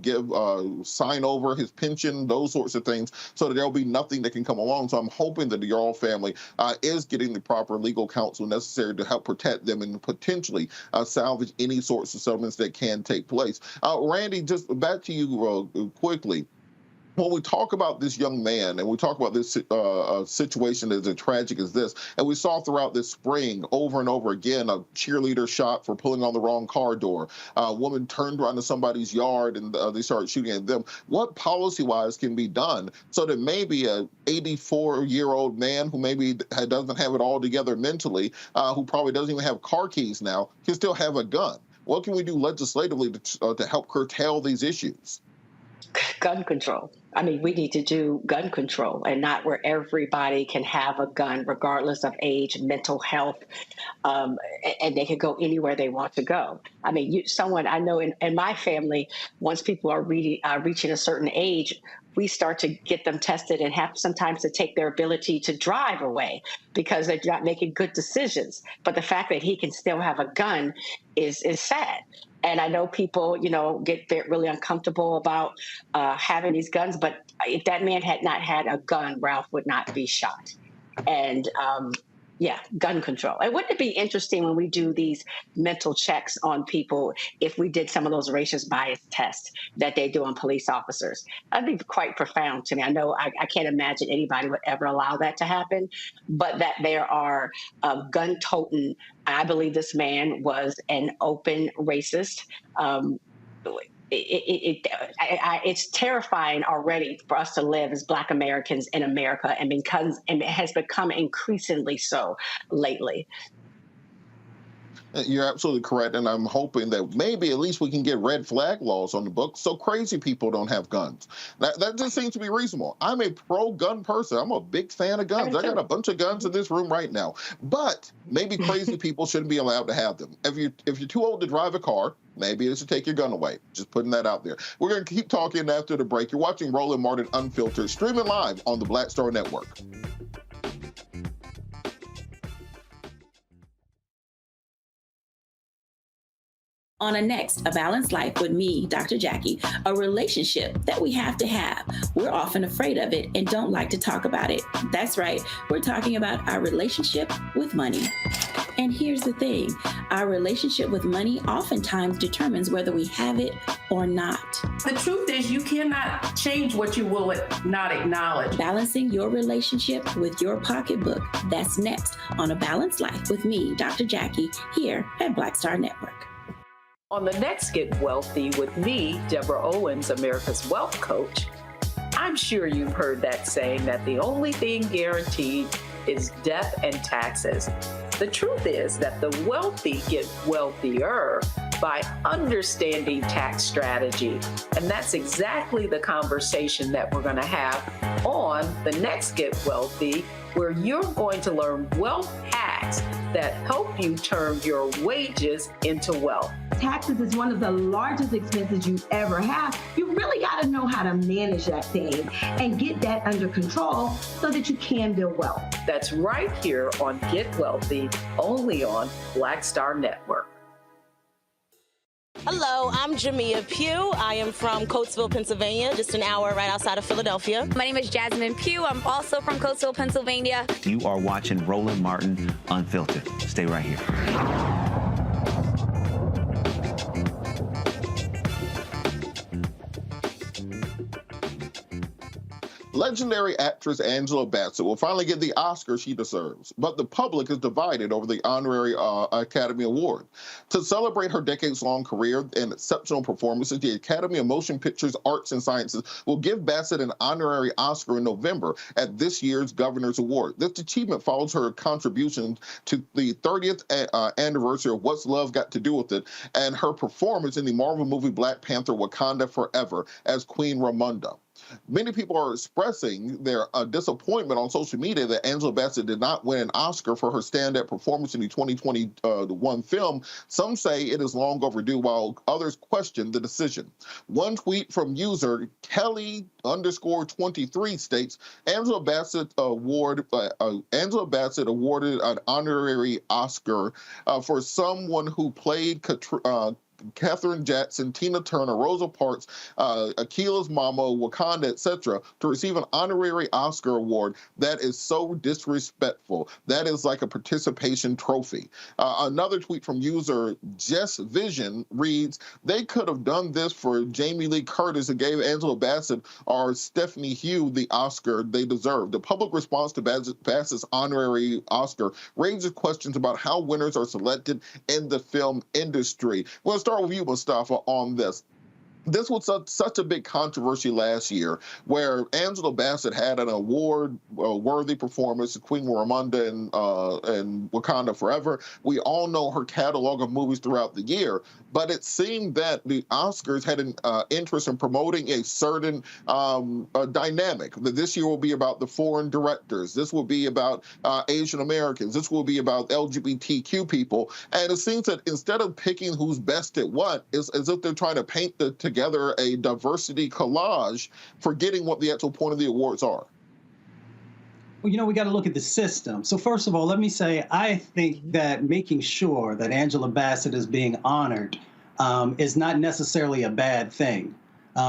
sign over his pension, those sorts of things, so that there'll be nothing that can come along. So I'm hoping that the Yarl family is getting the proper legal counsel necessary to help protect them and potentially salvage any sorts of settlements that can take place. Randy, just back to you quickly. When we talk about this young man and we talk about this situation as tragic as this, and we saw throughout this spring over and over again, a cheerleader shot for pulling on the wrong car door, a woman turned around to somebody's yard and they started shooting at them. What policy-wise can be done so that maybe a 84-year-old man who maybe doesn't have it all together mentally, who probably doesn't even have car keys now, can still have a gun? What can we do legislatively to help curtail these issues? Gun control. I mean, we need to do gun control, and not where everybody can have a gun regardless of age, mental health, and they can go anywhere they want to go. I mean, someone I know in my family, once people are reaching a certain age, we start to get them tested and have sometimes to take their ability to drive away because they're not making good decisions. But the fact that he can still have a gun is sad. And I know people, get really uncomfortable about having these guns. But if that man had not had a gun, Ralph would not be shot. And gun control. And wouldn't it be interesting when we do these mental checks on people if we did some of those racist bias tests that they do on police officers? That'd be quite profound to me. I know I can't imagine anybody would ever allow that to happen, but that there are gun-toting. I believe this man was an open racist. It's terrifying already for us to live as Black Americans in America, and it has become increasingly so lately. You're absolutely correct, and I'm hoping that maybe at least we can get red flag laws on the books so crazy people don't have guns. That just seems to be reasonable. I'm a pro-gun person. I'm a big fan of guns. I got a bunch of guns in this room right now. But maybe crazy people shouldn't be allowed to have them. If you're too old to drive a car, maybe it should take your gun away. Just putting that out there. We're going to keep talking after the break. You're watching Roland Martin Unfiltered, streaming live on the Black Star Network. On A Balanced Life with me, Dr. Jackie, a relationship that we have to have. We're often afraid of it and don't like to talk about it. That's right, we're talking about our relationship with money. And here's the thing, our relationship with money oftentimes determines whether we have it or not. The truth is you cannot change what you will not acknowledge. Balancing your relationship with your pocketbook. That's next on A Balanced Life with me, Dr. Jackie, here at Black Star Network. On the next Get Wealthy with me, Deborah Owens, America's Wealth Coach, I'm sure you've heard that saying that the only thing guaranteed is death and taxes. The truth is that the wealthy get wealthier by understanding tax strategy. And that's exactly the conversation that we're going to have on the next Get Wealthy, where you're going to learn wealth hacks that help you turn your wages into wealth. Taxes is one of the largest expenses you ever have. You really got to know how to manage that thing and get that under control so that you can build wealth. That's right here on Get Wealthy, only on Black Star Network. Hello, I'm Jamia Pugh. I am from Coatesville, Pennsylvania, just an hour right outside of Philadelphia. My name is Jasmine Pugh. I'm also from Coatesville, Pennsylvania. You are watching Roland Martin Unfiltered. Stay right here. Legendary actress Angela Bassett will finally get the Oscar she deserves, but the public is divided over the honorary Academy Award. To celebrate her decades-long career and exceptional performances, the Academy of Motion Pictures, Arts, and Sciences will give Bassett an honorary Oscar in November at this year's Governor's Award. This achievement follows her contribution to the 30th anniversary of What's Love Got to Do with It and her performance in the Marvel movie Black Panther: Wakanda Forever as Queen Ramonda. Many people are expressing their disappointment on social media that Angela Bassett did not win an Oscar for her stand-up performance in the 2021 film. Some say it is long overdue, while others question the decision. One tweet from user Kelly_23 states, Angela Bassett awarded an honorary Oscar for someone who played Katherine Jackson, Tina Turner, Rosa Parks, Akila's mama, Wakanda, etc., to receive an honorary Oscar award. That is so disrespectful. That is like a participation trophy. Another tweet from user Jess Vision reads, they could have done this for Jamie Lee Curtis and gave Angela Bassett or Stephanie Hugh the Oscar they deserve. The public response to Bassett's honorary Oscar raises questions about how winners are selected in the film industry. We'll start with you, Mustafa, on this. This was such a big controversy last year, where Angela Bassett had an award-worthy performance, Queen Ramonda and Wakanda Forever. We all know her catalog of movies throughout the year, but it seemed that the Oscars had an interest in promoting a certain dynamic. This year will be about the foreign directors. This will be about Asian Americans. This will be about LGBTQ people. And it seems that instead of picking who's best at what, it's as if they're trying to paint together a diversity collage, forgetting what the actual point of the awards are. Well, we got to look at the system. So first of all, let me say, I think that making sure that Angela Bassett is being honored is not necessarily a bad thing,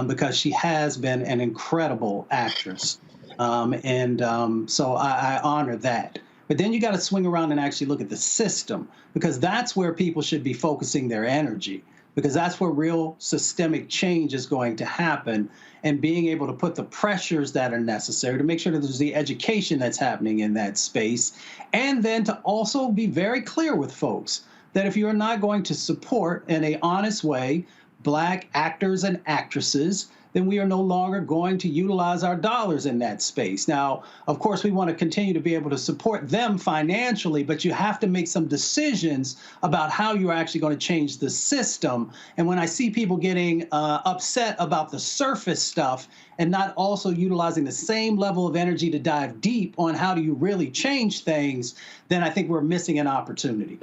because she has been an incredible actress. So I honor that. But then you got to swing around and actually look at the system, because that's where people should be focusing their energy, because that's where real systemic change is going to happen, and being able to put the pressures that are necessary to make sure that there's the education that's happening in that space, and then to also be very clear with folks that if you're not going to support in an honest way Black actors and actresses, then we are no longer going to utilize our dollars in that space. Now, of course, we want to continue to be able to support them financially, but you have to make some decisions about how you're actually going to change the system. And when I see people getting upset about the surface stuff and not also utilizing the same level of energy to dive deep on how do you really change things, then I think we're missing an opportunity.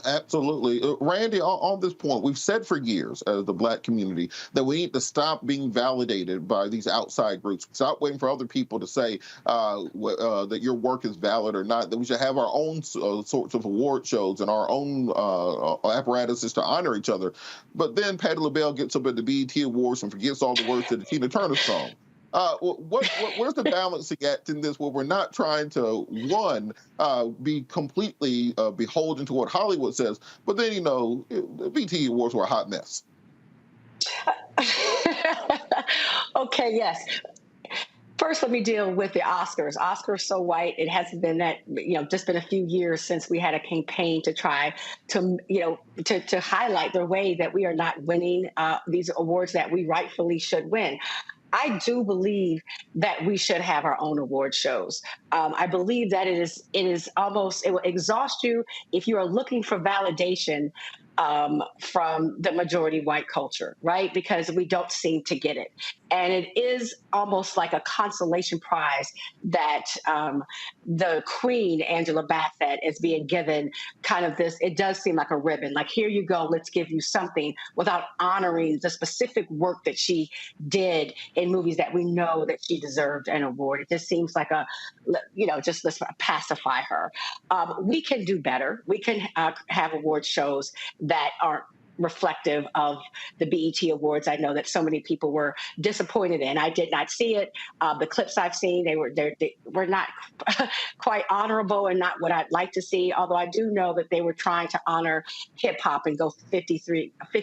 Absolutely. Randy, on this point, we've said for years as the Black community that we need to stop being validated by these outside groups. Stop waiting for other people to say that your work is valid or not, that we should have our own sorts of award shows and our own apparatuses to honor each other. But then Patti LaBelle gets up at the BET Awards and forgets all the words to the Tina Turner song. Where's the balancing act in this, where we're not trying to, one, be completely beholden to what Hollywood says, but then, the BET Awards were a hot mess. Okay, yes. First, let me deal with the Oscars. Oscars so white. It hasn't been that, just been a few years since we had a campaign to try to, to highlight the way that we are not winning these awards that we rightfully should win. I do believe that we should have our own award shows. I believe that it will exhaust you if you are looking for validation from the majority white culture, right? Because we don't seem to get it. And it is almost like a consolation prize that the Queen, Angela Bassett, is being given kind of this, it does seem like a ribbon, like, here you go, let's give you something, without honoring the specific work that she did in movies that we know that she deserved an award. It just seems like just let's pacify her. We can do better. We can have award shows that aren't reflective of the BET Awards. I know that so many people were disappointed in. I did not see it. The clips I've seen, they were not quite honorable and not what I'd like to see, although I do know that they were trying to honor hip hop and go 50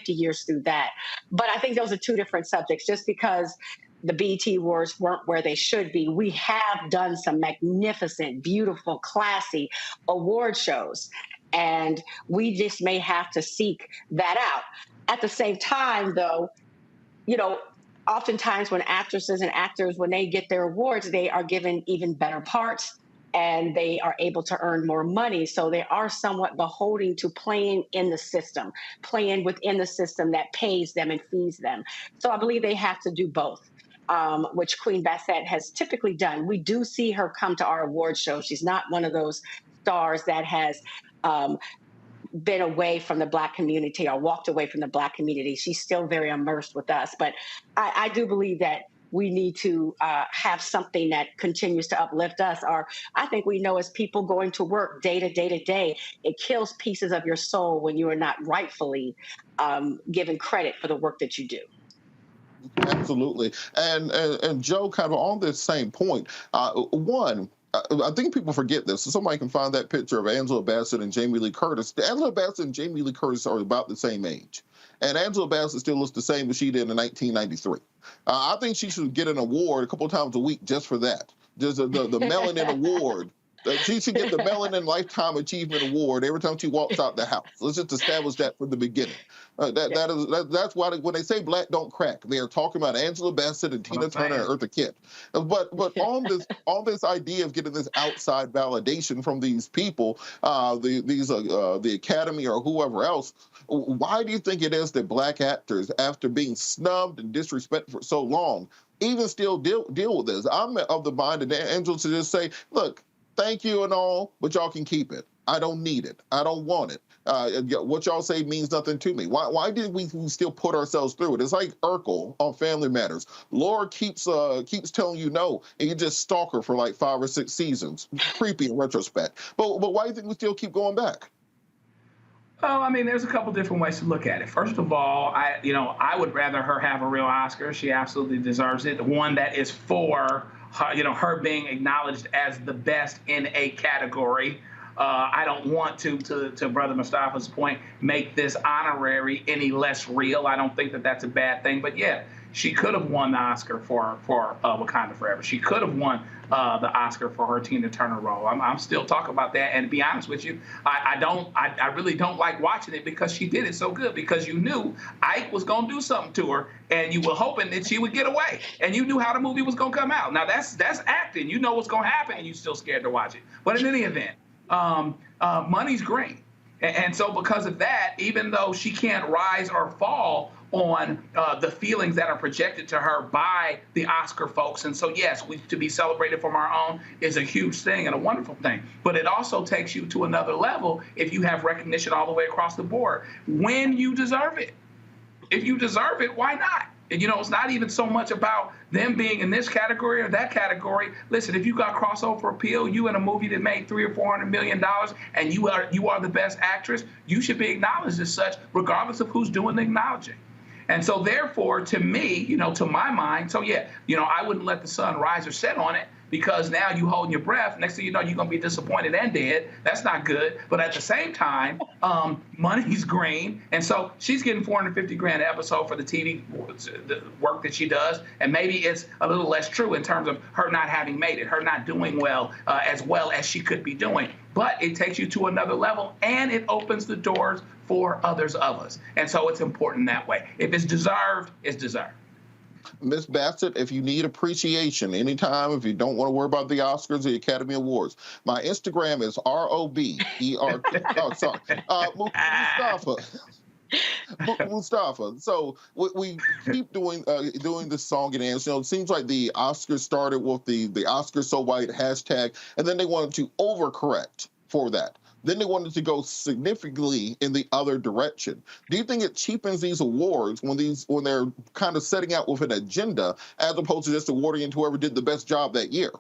years through that. But I think those are two different subjects. Just because the BET Awards weren't where they should be, we have done some magnificent, beautiful, classy award shows. And we just may have to seek that out. At the same time, though, oftentimes when actresses and actors, when they get their awards, they are given even better parts and they are able to earn more money. So they are somewhat beholden to playing in the system, playing within the system that pays them and feeds them. So I believe they have to do both. Which Queen Bassett has typically done. We do see her come to our award show. She's not one of those stars that has been away from the Black community or walked away from the Black community. She's still very immersed with us. But I do believe that we need to have something that continues to uplift us. Or I think we know as people going to work day to day, it kills pieces of your soul when you are not rightfully given credit for the work that you do. Absolutely. And Joe, kind of on this same point, I think people forget this. So somebody can find that picture of Angela Bassett and Jamie Lee Curtis. Angela Bassett and Jamie Lee Curtis are about the same age. And Angela Bassett still looks the same as she did in 1993. I think she should get an award a couple of times a week just for that. Just the Melanin Award She should get the Melanin Lifetime Achievement Award every time she walks out the house. Let's just establish that from the beginning. That's why when they say black don't crack, they are talking about Angela Bassett and Tina Turner and Eartha Kitt. But on this idea of getting this outside validation from these people, the Academy or whoever else, why do you think it is that black actors, after being snubbed and disrespected for so long, even still deal with this? I'm of the mind that Angela should just say, look, thank you and all, but y'all can keep it. I don't need it. I don't want it. What y'all say means nothing to me. Why did we still put ourselves through it? It's like Urkel on Family Matters. Laura keeps telling you no, and you just stalk her for like 5 or 6 seasons. Creepy in retrospect. But why do you think we still keep going back? Oh, I mean, there's a couple different ways to look at it. First of all, I would rather her have a real Oscar. She absolutely deserves it. One that is for her, her being acknowledged as the best in a category. I don't want to Brother Mustafa's point, make this honorary any less real. I don't think that that's a bad thing. But yeah, she could have won the Oscar for Wakanda Forever. She could have won the Oscar for her Tina Turner role. I'm still talking about that. And to be honest with you, I really don't like watching it because she did it so good. Because you knew Ike was going to do something to her, and you were hoping that she would get away. And you knew how the movie was going to come out. Now that's acting. You know what's going to happen, and you're still scared to watch it. But in any event, money's green. And so because of that, even though she can't rise or fall on the feelings that are projected to her by the Oscar folks. And so, yes, to be celebrated from our own is a huge thing and a wonderful thing. But it also takes you to another level if you have recognition all the way across the board when you deserve it. If you deserve it, why not? And, it's not even so much about them being in this category or that category. Listen, if you got crossover appeal, you in a movie that made $300 or $400 million, and you are the best actress, you should be acknowledged as such, regardless of who's doing the acknowledging. And so, therefore, to me, to my mind, so yeah, I wouldn't let the sun rise or set on it. Because now you holding your breath. Next thing you know, you're going to be disappointed and dead. That's not good. But at the same time, money's green. And so she's getting $450,000 an episode for the TV the work that she does. And maybe it's a little less true in terms of her not having made it, her not doing well as she could be doing. But it takes you to another level, and it opens the doors for others of us. And so it's important that way. If it's deserved, it's deserved. Miss Bassett, if you need appreciation anytime, if you don't want to worry about the Oscars, the Academy Awards, my Instagram is ROBER. Oh, sorry. Mustafa. So we keep doing this song and dance. It seems like the Oscars started with the Oscars So White hashtag, and then they wanted to overcorrect for that. Then they wanted to go significantly in the other direction. Do you think it cheapens these awards when they're kind of setting out with an agenda as opposed to just awarding to whoever did the best job that year?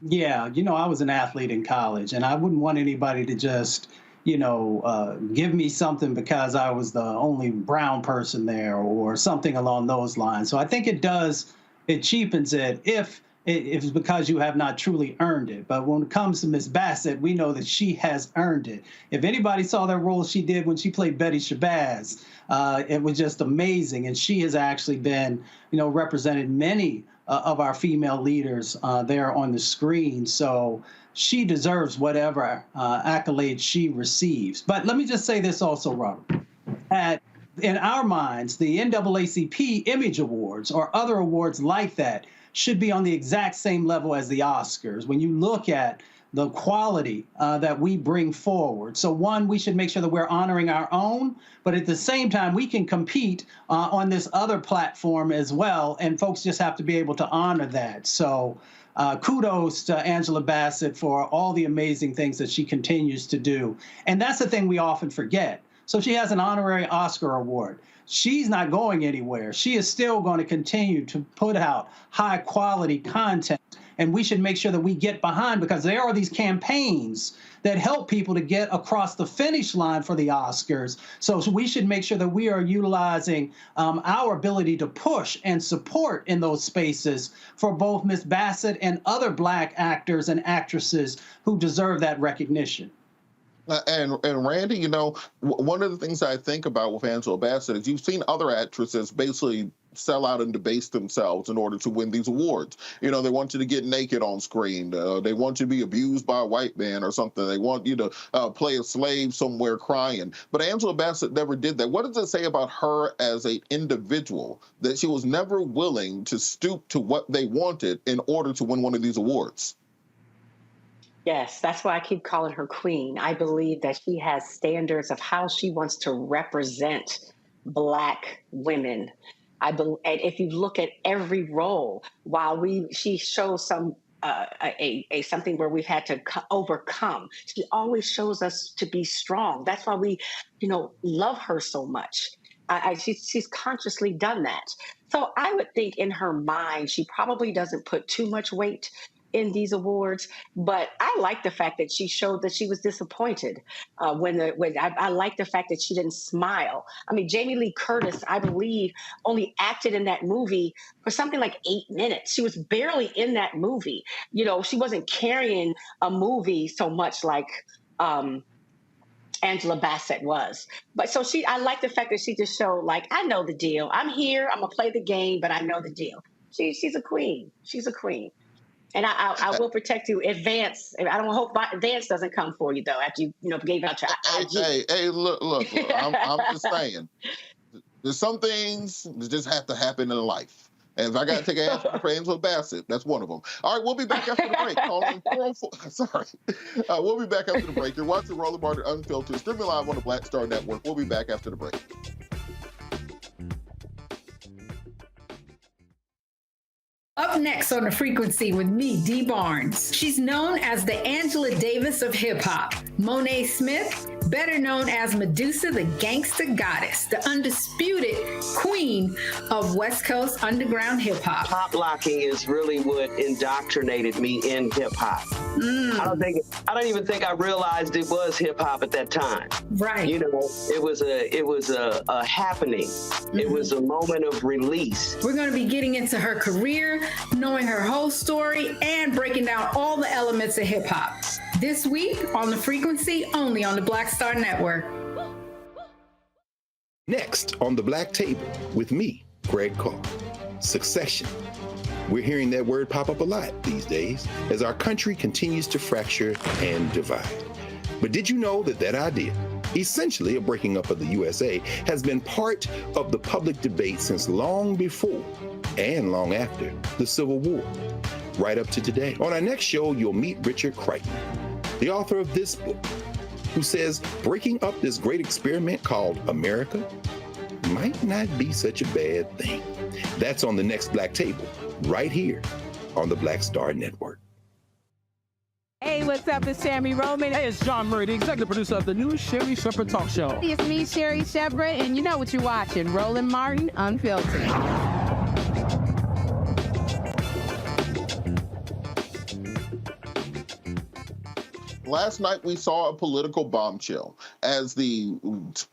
Yeah, I was an athlete in college, and I wouldn't want anybody to just, give me something because I was the only brown person there or something along those lines. So I think it cheapens it if it's because you have not truly earned it. But when it comes to Miss Bassett, we know that she has earned it. If anybody saw that role she did when she played Betty Shabazz, it was just amazing. And she has actually been, represented many of our female leaders there on the screen. So she deserves whatever accolades she receives. But let me just say this also, Robert. In our minds, the NAACP Image Awards or other awards like that should be on the exact same level as the Oscars when you look at the quality that we bring forward. So one, we should make sure that we're honoring our own, but at the same time, we can compete on this other platform as well, and folks just have to be able to honor that. So kudos to Angela Bassett for all the amazing things that she continues to do. And that's the thing we often forget. So she has an honorary Oscar award. She's not going anywhere. She is still going to continue to put out high quality content. And we should make sure that we get behind, because there are these campaigns that help people to get across the finish line for the Oscars. So we should make sure that we are utilizing our ability to push and support in those spaces for both Miss Bassett and other Black actors and actresses who deserve that recognition. And Randy, you know, one of the things I think about with Angela Bassett is you've seen other actresses basically sell out and debase themselves in order to win these awards. You know, they want you to get naked on screen. They want you to be abused by a white man or something. They want you to play a slave somewhere crying. But Angela Bassett never did that. What does it say about her as an individual that she was never willing to stoop to what they wanted in order to win one of these awards? Yes, that's why I keep calling her queen. I believe that she has standards of how she wants to represent Black women. And if you look at every role, while she shows some something where we've had to overcome, she always shows us to be strong. That's why we, love her so much. She's consciously done that. So I would think in her mind, she probably doesn't put too much weight in these awards, but I like the fact that she showed that she was disappointed I like the fact that she didn't smile. I mean, Jamie Lee Curtis, I believe, only acted in that movie for something like 8 minutes. She was barely in that movie. She wasn't carrying a movie so much like Angela Bassett was. But so I like the fact that she just showed, like, I know the deal. I'm here. I'm gonna play the game, but I know the deal. She's a queen. She's a queen. And I will protect you. Vance, I don't hope Vance doesn't come for you, though, after you gave out your IG. Hey, look, I'm just saying, there's some things that just have to happen in life. And if I got to take an answer for Angela Bassett, that's one of them. All right, we'll be back after the break. We'll be back after the break. You're watching Roland Martin Unfiltered, streaming live on the Black Star Network. We'll be back after the break. Up next on The Frequency with me, Dee Barnes. She's known as the Angela Davis of hip-hop. Monet Smith, better known as Medusa, the gangsta goddess, the undisputed queen of West Coast underground hip-hop. Pop locking is really what indoctrinated me in hip-hop. I don't even think I realized it was hip-hop at that time. Right. It was a happening. Mm-hmm. It was a moment of release. We're going to be getting into her career, knowing her whole story, and breaking down all the elements of hip-hop. This week on The Frequency, only on the Black Star Network. Next on The Black Table with me, Greg Carr. Succession. We're hearing that word pop up a lot these days as our country continues to fracture and divide. But did you know that idea, essentially a breaking up of the USA, has been part of the public debate since long before and long after the Civil War, right up to today? On our next show, you'll meet Richard Crichton, the author of this book, who says breaking up this great experiment called America might not be such a bad thing. That's on the next Black Table, right here on the Black Star Network. Hey, what's up? It's Sammy Roman. Hey, it's John Murray, the executive producer of the new Sherry Shepherd Talk Show. It's me, Sherry Shepherd, and you know what you're watching, Roland Martin Unfiltered. Last night, we saw a political bombshell as the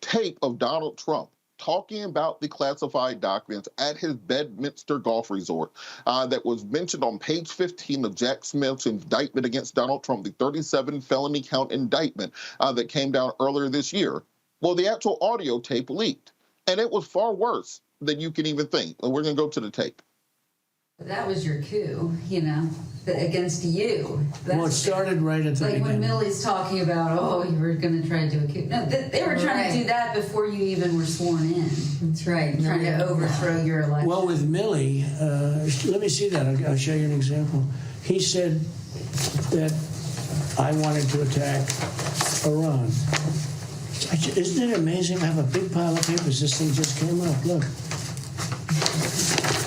tape of Donald Trump talking about the classified documents at his Bedminster Golf Resort that was mentioned on page 15 of Jack Smith's indictment against Donald Trump, the 37 felony count indictment that came down earlier this year. Well, the actual audio tape leaked, and it was far worse than you can even think. And we're going to go to the tape. That was your coup, against you. Well, it started right at the beginning. Like when Millie's talking about, you were going to try to do a coup. No, they were trying to do that before you even were sworn in. That's right. Trying to overthrow your election. Well, with Millie, let me see that. I'll show you an example. He said that I wanted to attack Iran. Isn't it amazing? I have a big pile of papers. This thing just came up. Look.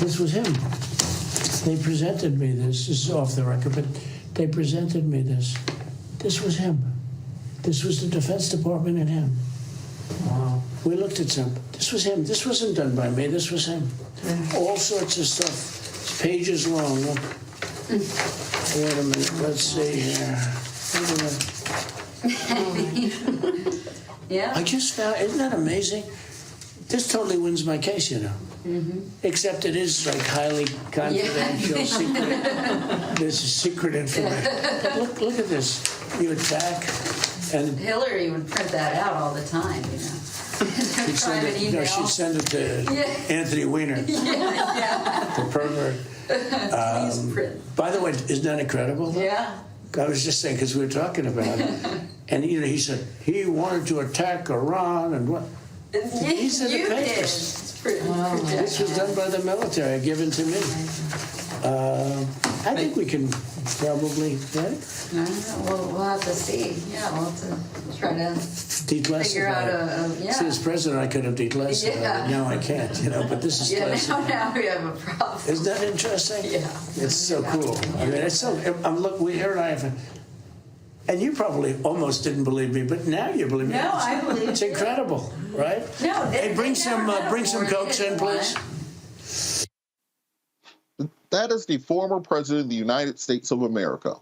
This was him. They presented me this. This is off the record, but they presented me this. This was him. This was the Defense Department and him. Wow. We looked at some. This was him. This wasn't done by me. This was him. All sorts of stuff. It's pages long. Look. Wait a minute. Let's see here. Yeah. I just found, isn't that amazing? This totally wins my case, Mm-hmm. Except it is like highly confidential, secret. This is secret information. But look at this. You attack And Hillary would print that out all the time, you know. she'd send it, email. she'd send it to Anthony Weiner, the pervert. Please print. By the way, isn't that incredible? Yeah. I was just saying, because we were talking about it. And, he said he wanted to attack Iran and what? These are the papers. This was done by the military, given to me. I think we can probably, right? I don't know. We'll have to see. Yeah, we'll have to try to figure out See, as president, I could have declassified it. Now I can't, but this is classified. now we have a problem. Isn't that interesting? Yeah. It's so cool. I mean, it's so, look, here I have, and you probably almost didn't believe me, but now you believe me. No, I believe It's incredible, right? No, hey, bring some Cokes in, please. That is the former president of the United States of America,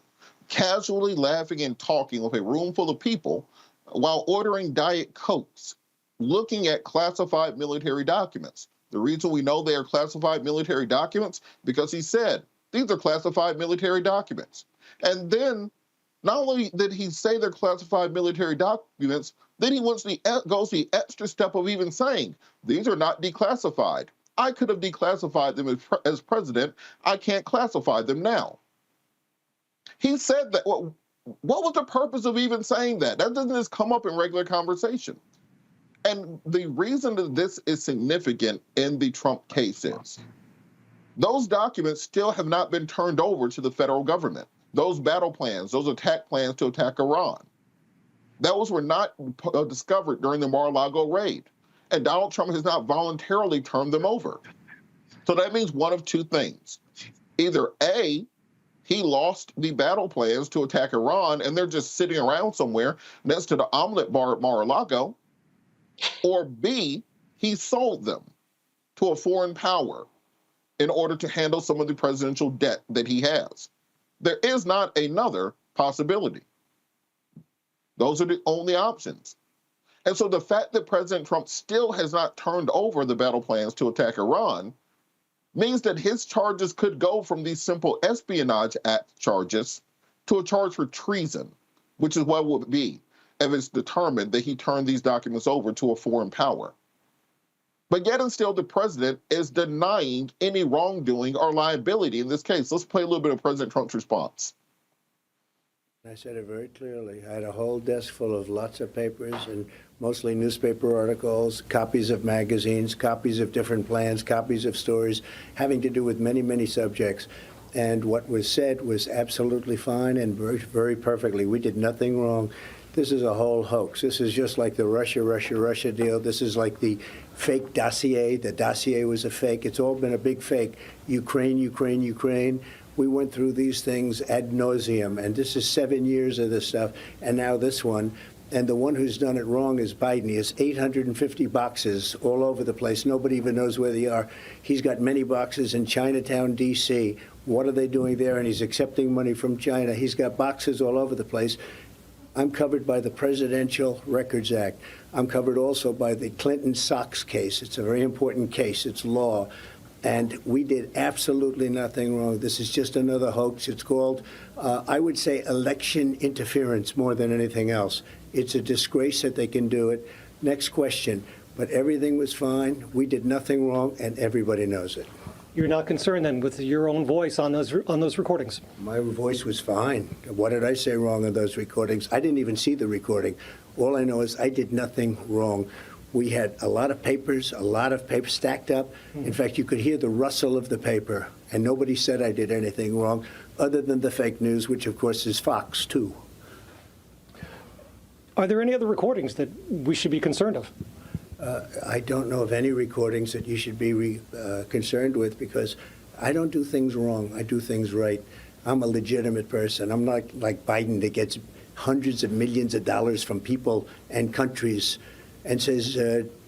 casually laughing and talking with a room full of people while ordering Diet Cokes, looking at classified military documents. The reason we know they are classified military documents, because he said, these are classified military documents. And then, not only did he say they're classified military documents, then he goes the extra step of even saying, these are not declassified. I could have declassified them as president. I can't classify them now. He said that. What was the purpose of even saying that? That doesn't just come up in regular conversation. And the reason that this is significant in the Trump case is those documents still have not been turned over to the federal government. Those battle plans, those attack plans to attack Iran, those were not discovered during the Mar-a-Lago raid. And Donald Trump has not voluntarily turned them over. So that means one of two things. Either A, he lost the battle plans to attack Iran and they're just sitting around somewhere next to the omelet bar at Mar-a-Lago, or B, he sold them to a foreign power in order to handle some of the presidential debt that he has. There is not another possibility. Those are the only options. And so the fact that President Trump still has not turned over the battle plans to attack Iran means that his charges could go from these simple Espionage Act charges to a charge for treason, which is what it would be if it's determined that he turned these documents over to a foreign power. But yet and still, the president is denying any wrongdoing or liability in this case. Let's play a little bit of President Trump's response. I said it very clearly. I had a whole desk full of lots of papers and mostly newspaper articles, copies of magazines, copies of different plans, copies of stories having to do with many, many subjects. And what was said was absolutely fine and very, very perfectly. We did nothing wrong. This is a whole hoax. This is just like the Russia deal. This is like the fake dossier. The dossier was a fake. It's all been a big fake. Ukraine. We went through these things ad nauseum, and this is 7 years of this stuff, and now this one. And the one who's done it wrong is Biden. He has 850 boxes all over the place. Nobody even knows where they are. He's got many boxes in Chinatown, D.C. What are they doing there? And he's accepting money from China. He's got boxes all over the place. I'm covered by the Presidential Records Act. I'm covered also by the Clinton Sox case. It's a very important case. It's law. And we did absolutely nothing wrong. This is just another hoax. It's called, I would say, election interference more than anything else. It's a disgrace that they can do it. Next question. But everything was fine. We did nothing wrong, and everybody knows it. You're not concerned then with your own voice on those recordings? My voice was fine. What did I say wrong on those recordings? I didn't even see the recording. All I know is I did nothing wrong. We had a lot of papers stacked up. In fact, you could hear the rustle of the paper, and nobody said I did anything wrong, other than the fake news, which, of course, is Fox, too. Are there any other recordings that we should be concerned of? I don't know of any recordings that you should be concerned with, because I don't do things wrong. I do things right. I'm a legitimate person. I'm not like Biden that gets hundreds of millions of dollars from people and countries and says,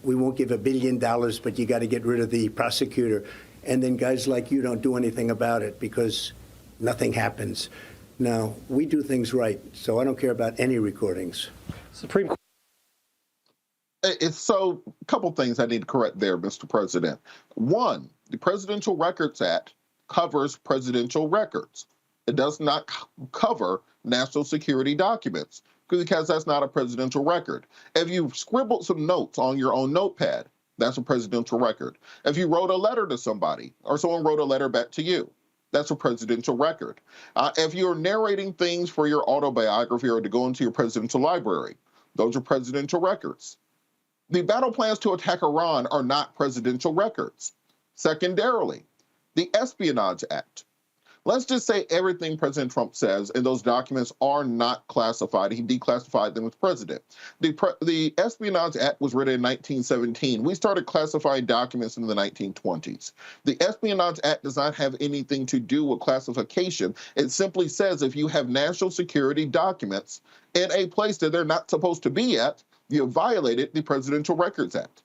we won't give $1 billion, but you got to get rid of the prosecutor. And then guys like you don't do anything about it because nothing happens. Now, we do things right, so I don't care about any recordings. Supreme Court. So a couple things I need to correct there, Mr. President. One, the Presidential Records Act covers presidential records. It does not cover national security documents. because that's not a presidential record. If you scribbled some notes on your own notepad, that's a presidential record. If you wrote a letter to somebody or someone wrote a letter back to you, that's a presidential record. If you're narrating things for your autobiography or to go into your presidential library, those are presidential records. The battle plans to attack Iran are not presidential records. Secondarily, the Espionage Act. Let's just say everything President Trump says and those documents are not classified. He declassified them as president. The Espionage Act was written in 1917. We started classifying documents in the 1920s. The Espionage Act does not have anything to do with classification. It simply says if you have national security documents in a place that they're not supposed to be at, you have violated the Presidential Records Act.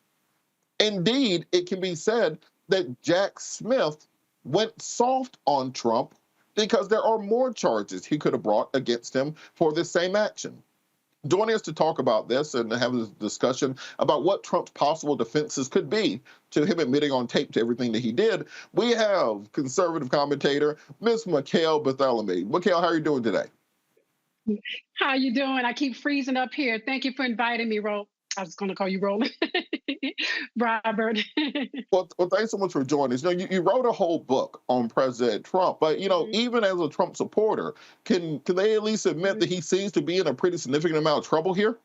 Indeed, it can be said that Jack Smith went soft on Trump because there are more charges he could have brought against him for this same action. Joining us to talk about this and have this discussion about what Trump's possible defenses could be to him admitting on tape to everything that he did, we have conservative commentator Ms. Mikhail Barthelemy. Mikhail, how are you doing today? How you doing? I keep freezing up here. Thank you for inviting me, I was going to call you Roland. Robert. Well, thanks so much for joining us. You wrote a whole book on President Trump, but even as a Trump supporter, can they at least admit that he seems to be in a pretty significant amount of trouble here?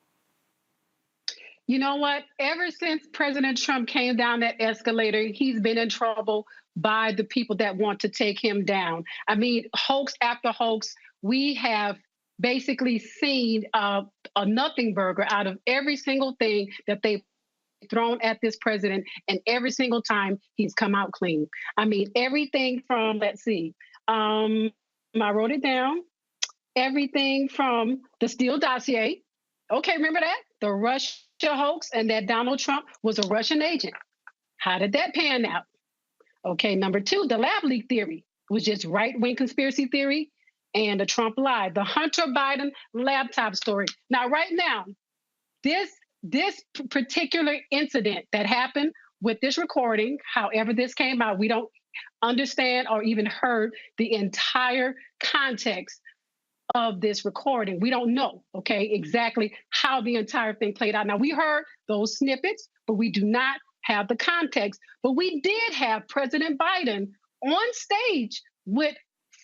You know what? Ever since President Trump came down that escalator, he's been in trouble by the people that want to take him down. I mean, hoax after hoax. We have basically seen a nothing burger out of every single thing that they've thrown at this president, and every single time he's come out clean. I mean, everything from, let's see, I wrote it down, everything from the Steele dossier. Okay, remember that? The Russia hoax and that Donald Trump was a Russian agent. How did that pan out? Okay, number two, the lab leak theory was just right-wing conspiracy theory. And the Trump lie, the Hunter Biden laptop story. Now, right now, this particular incident that happened with this recording, however this came out, we don't understand or even heard the entire context of this recording. We don't know, okay, exactly how the entire thing played out. Now, we heard those snippets, but we do not have the context. But we did have President Biden on stage with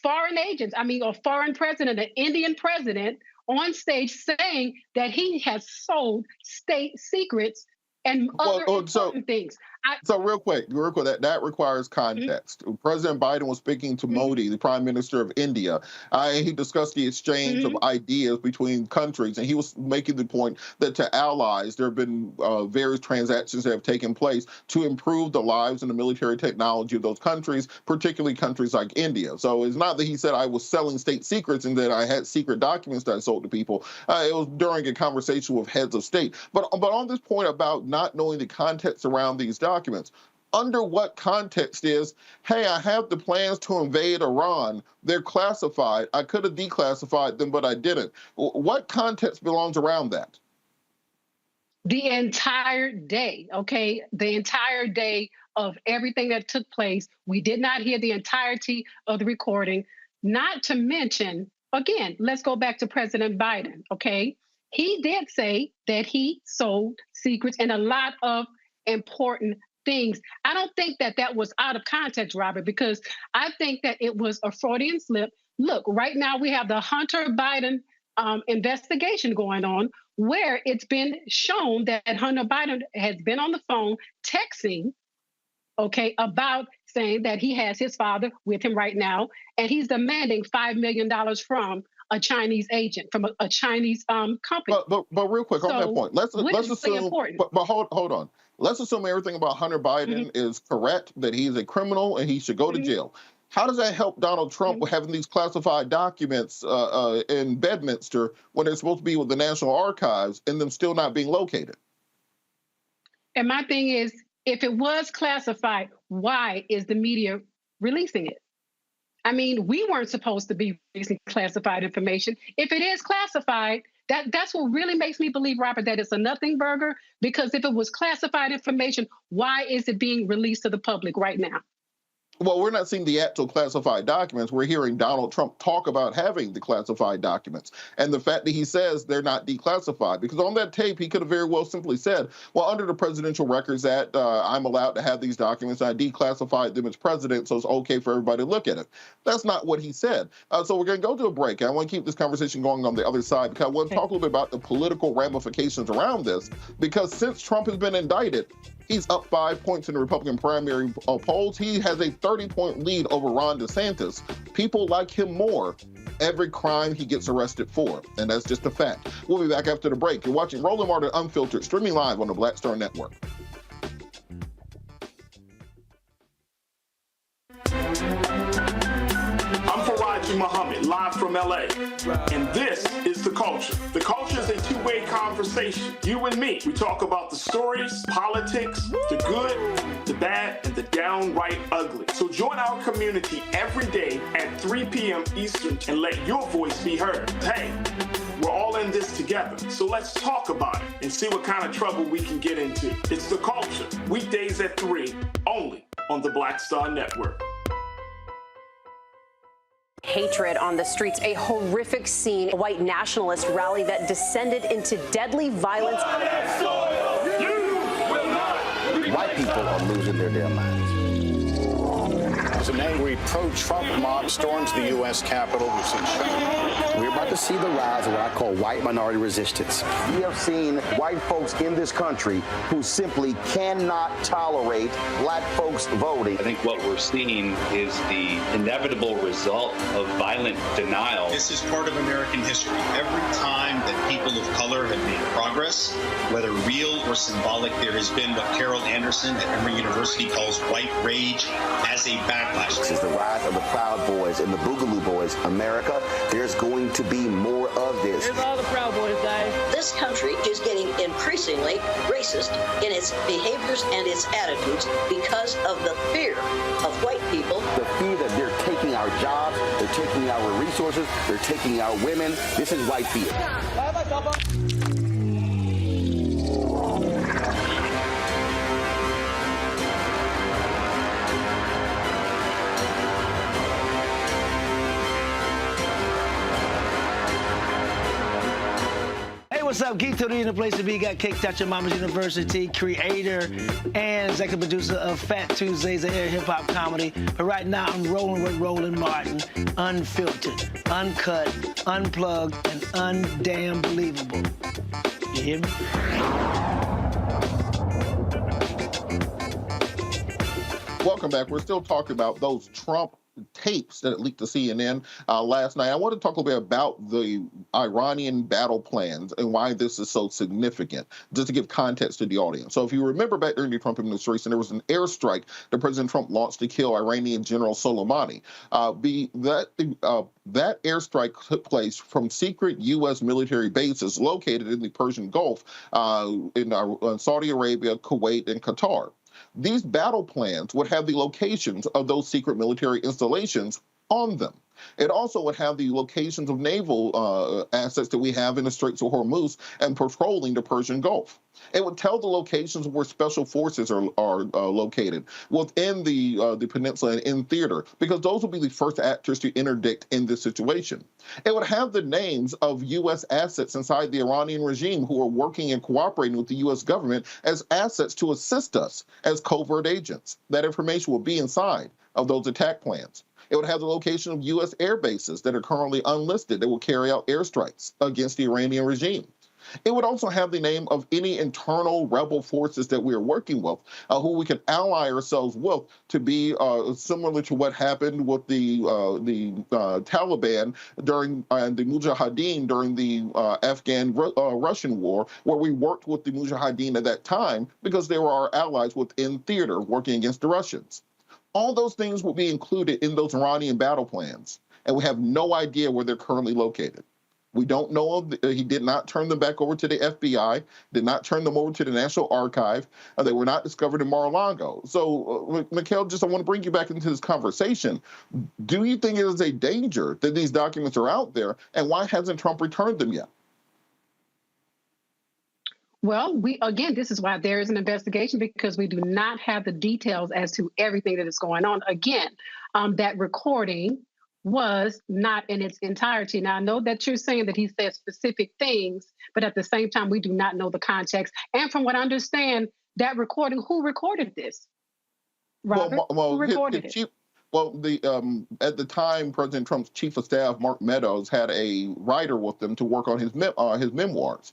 foreign agents, a foreign president, an Indian president on stage saying that he has sold state secrets and other important things. So real quick, that requires context. President Biden was speaking to Modi, the Prime Minister of India. He discussed the exchange of ideas between countries, and he was making the point that to allies, there have been various transactions that have taken place to improve the lives and the military technology of those countries, particularly countries like India. So it's not that he said I was selling state secrets and that I had secret documents that I sold to people. It was during a conversation with heads of state. But on this point about not knowing the context around these documents, under what context is, hey, I have the plans to invade Iran. They're classified. I could have declassified them, but I didn't. What context belongs around that? The entire day, okay? The entire day of everything that took place. We did not hear the entirety of the recording. Not to mention, again, let's go back to President Biden, okay? He did say that he sold secrets and a lot of important things. I don't think that was out of context, Robert, because I think that it was a Freudian slip. Look, right now we have the Hunter Biden investigation going on, where it's been shown that Hunter Biden has been on the phone texting, okay, about saying that he has his father with him right now, and he's demanding $5 million from a Chinese agent, from a Chinese company. But real quick, on that point, let's assume, but hold on. Let's assume everything about Hunter Biden is correct, that he's a criminal and he should go to jail. How does that help Donald Trump with having these classified documents in Bedminster when they're supposed to be with the National Archives and them still not being located? And my thing is, if it was classified, why is the media releasing it? I mean, we weren't supposed to be releasing classified information. If it is classified, that's what really makes me believe, Robert, that it's a nothing burger, because if it was classified information, why is it being released to the public right now? Well, we're not seeing the actual classified documents. We're hearing Donald Trump talk about having the classified documents. And the fact that he says they're not declassified, because on that tape, he could have very well simply said, well, under the Presidential Records Act, I'm allowed to have these documents. I declassified them as president, so it's okay for everybody to look at it. That's not what he said. So we're going to go to a break. I want to keep this conversation going on the other side, because I want to talk a little bit about the political ramifications around this, because since Trump has been indicted, he's up 5 points in the Republican primary polls. He has a 30-point lead over Ron DeSantis. People like him more every crime he gets arrested for, and that's just a fact. We'll be back after the break. You're watching Roland Martin Unfiltered, streaming live on the Black Star Network. Muhammad, live from LA. And this is The Culture. The Culture is a two-way conversation. You and me. We talk about the stories, politics, the good, the bad, and the downright ugly. So join our community every day at 3 p.m. Eastern and let your voice be heard. Hey, we're all in this together. So let's talk about it and see what kind of trouble we can get into. It's The Culture. Weekdays at 3, only on the Black Star Network. Hatred on the streets, a horrific scene, a white nationalist rally that descended into deadly violence. White people are losing their damn minds. As an angry pro-Trump mob storms the U.S. Capitol, we've seen shooting. We're about to see the rise of what I call white minority resistance. We have seen white folks in this country who simply cannot tolerate black folks voting. I think what we're seeing is the inevitable result of violent denial. This is part of American history. Every time that people of color have made progress, whether real or symbolic, there has been what Carol Anderson at Emory University calls white rage as a backlash. This is the rise of the Proud Boys and the Boogaloo Boys. America, there's going to be more of this. Here's all the Proud Boys, guys. This country is getting increasingly racist in its behaviors and its attitudes because of the fear of white people. The fear that they're taking our jobs, they're taking our resources, they're taking our women. This is white fear. What's up? Geek Tony in the place to be. Got kicked out your mama's university, creator and executive producer of Fat Tuesdays, an air hip-hop comedy. But right now, I'm rolling with Roland Martin, unfiltered, uncut, unplugged, and undamn believable. You hear me? Welcome back. We're still talking about those Trump tapes that leaked to CNN last night. I want to talk a little bit about the Iranian battle plans and why this is so significant, just to give context to the audience. So if you remember back during the Trump administration, there was an airstrike that President Trump launched to kill Iranian General Soleimani. That airstrike took place from secret U.S. military bases located in the Persian Gulf in Saudi Arabia, Kuwait, and Qatar. These battle plans would have the locations of those secret military installations on them. It also would have the locations of naval assets that we have in the Straits of Hormuz and patrolling the Persian Gulf. It would tell the locations of where special forces are located within the peninsula and in theater, because those will be the first actors to interdict in this situation. It would have the names of U.S. assets inside the Iranian regime who are working and cooperating with the U.S. government as assets to assist us as covert agents. That information will be inside of those attack plans. It would have the location of U.S. air bases that are currently unlisted that will carry out airstrikes against the Iranian regime. It would also have the name of any internal rebel forces that we are working with, who we can ally ourselves with to be similar to what happened with the Taliban during the Mujahideen during the Afghan-Russian war, where we worked with the Mujahideen at that time because they were our allies within theater working against the Russians. All those things will be included in those Iranian battle plans, and we have no idea where they're currently located. We don't know. He did not turn them back over to the FBI, did not turn them over to the National Archive. They were not discovered in Mar-a-Lago. So, Mikhail, I want to bring you back into this conversation. Do you think it is a danger that these documents are out there, and why hasn't Trump returned them yet? Well, this is why there is an investigation, because we do not have the details as to everything that is going on. Again, that recording was not in its entirety. Now, I know that you're saying that he said specific things, but at the same time, we do not know the context. And from what I understand, that recording, who recorded this? Robert, who recorded it? At the time, President Trump's chief of staff, Mark Meadows, had a writer with them to work on his memoirs.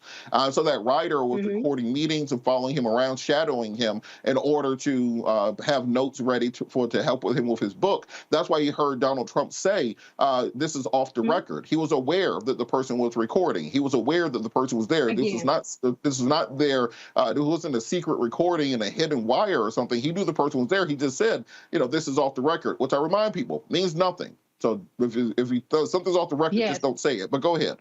So that writer was recording meetings and following him around, shadowing him in order to have notes ready to help with him with his book. That's why you heard Donald Trump say, this is off the record. He was aware that the person was recording. He was aware that the person was there. This is not there. It wasn't a secret recording in a hidden wire or something. He knew the person was there. He just said, this is off the record, which I remind people means nothing. So if something's off the record, just don't say it. But go ahead.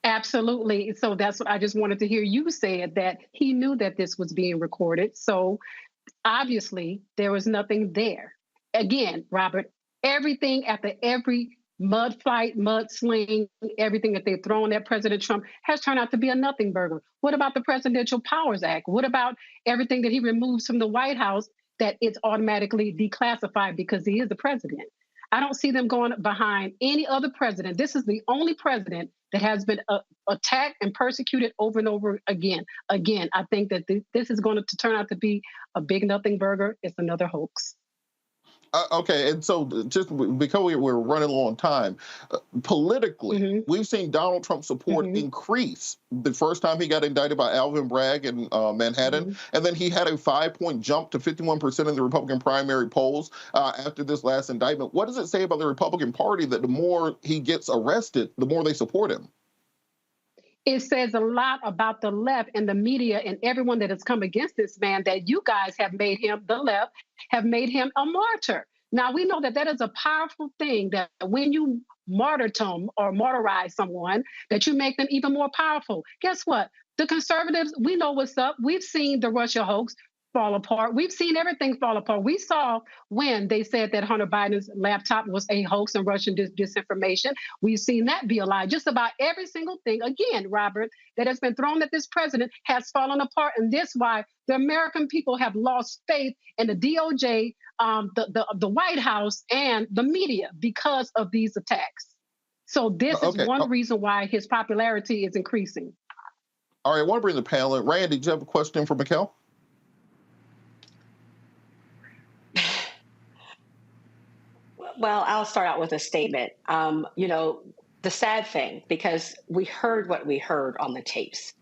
Absolutely. So that's what I just wanted to hear you say, that he knew that this was being recorded. So obviously there was nothing there. Again, Robert, everything after every mud fight, mudsling, everything that they've thrown at President Trump has turned out to be a nothing burger. What about the Presidential Powers Act? What about everything that he removes from the White House, that it's automatically declassified because he is the president? I don't see them going behind any other president. This is the only president that has been attacked and persecuted over and over again. Again, I think that this is going to turn out to be a big nothing burger. It's another hoax. Okay, and so just because we're running low on time, politically, we've seen Donald Trump's support increase. The first time he got indicted by Alvin Bragg in Manhattan, and then he had a 5-point jump to 51% in the Republican primary polls after this last indictment. What does it say about the Republican Party that the more he gets arrested, the more they support him? It says a lot about the left and the media and everyone that has come against this man, that you guys have made him, the left, have made him a martyr. Now, we know that that is a powerful thing, that when you martyrdom or martyrize someone, that you make them even more powerful. Guess what? The conservatives, we know what's up. We've seen the Russia hoax fall apart. We've seen everything fall apart. We saw when they said that Hunter Biden's laptop was a hoax and Russian disinformation. We've seen that be a lie. Just about every single thing, again, Robert, that has been thrown at this president has fallen apart. And this is why the American people have lost faith in the DOJ, the White House, and the media because of these attacks. So this is one reason why his popularity is increasing. All right, I want to bring the panel in. Randy, do you have a question for Mikkel? Well, I'll start out with a statement. The sad thing, because we heard what we heard on the tapes.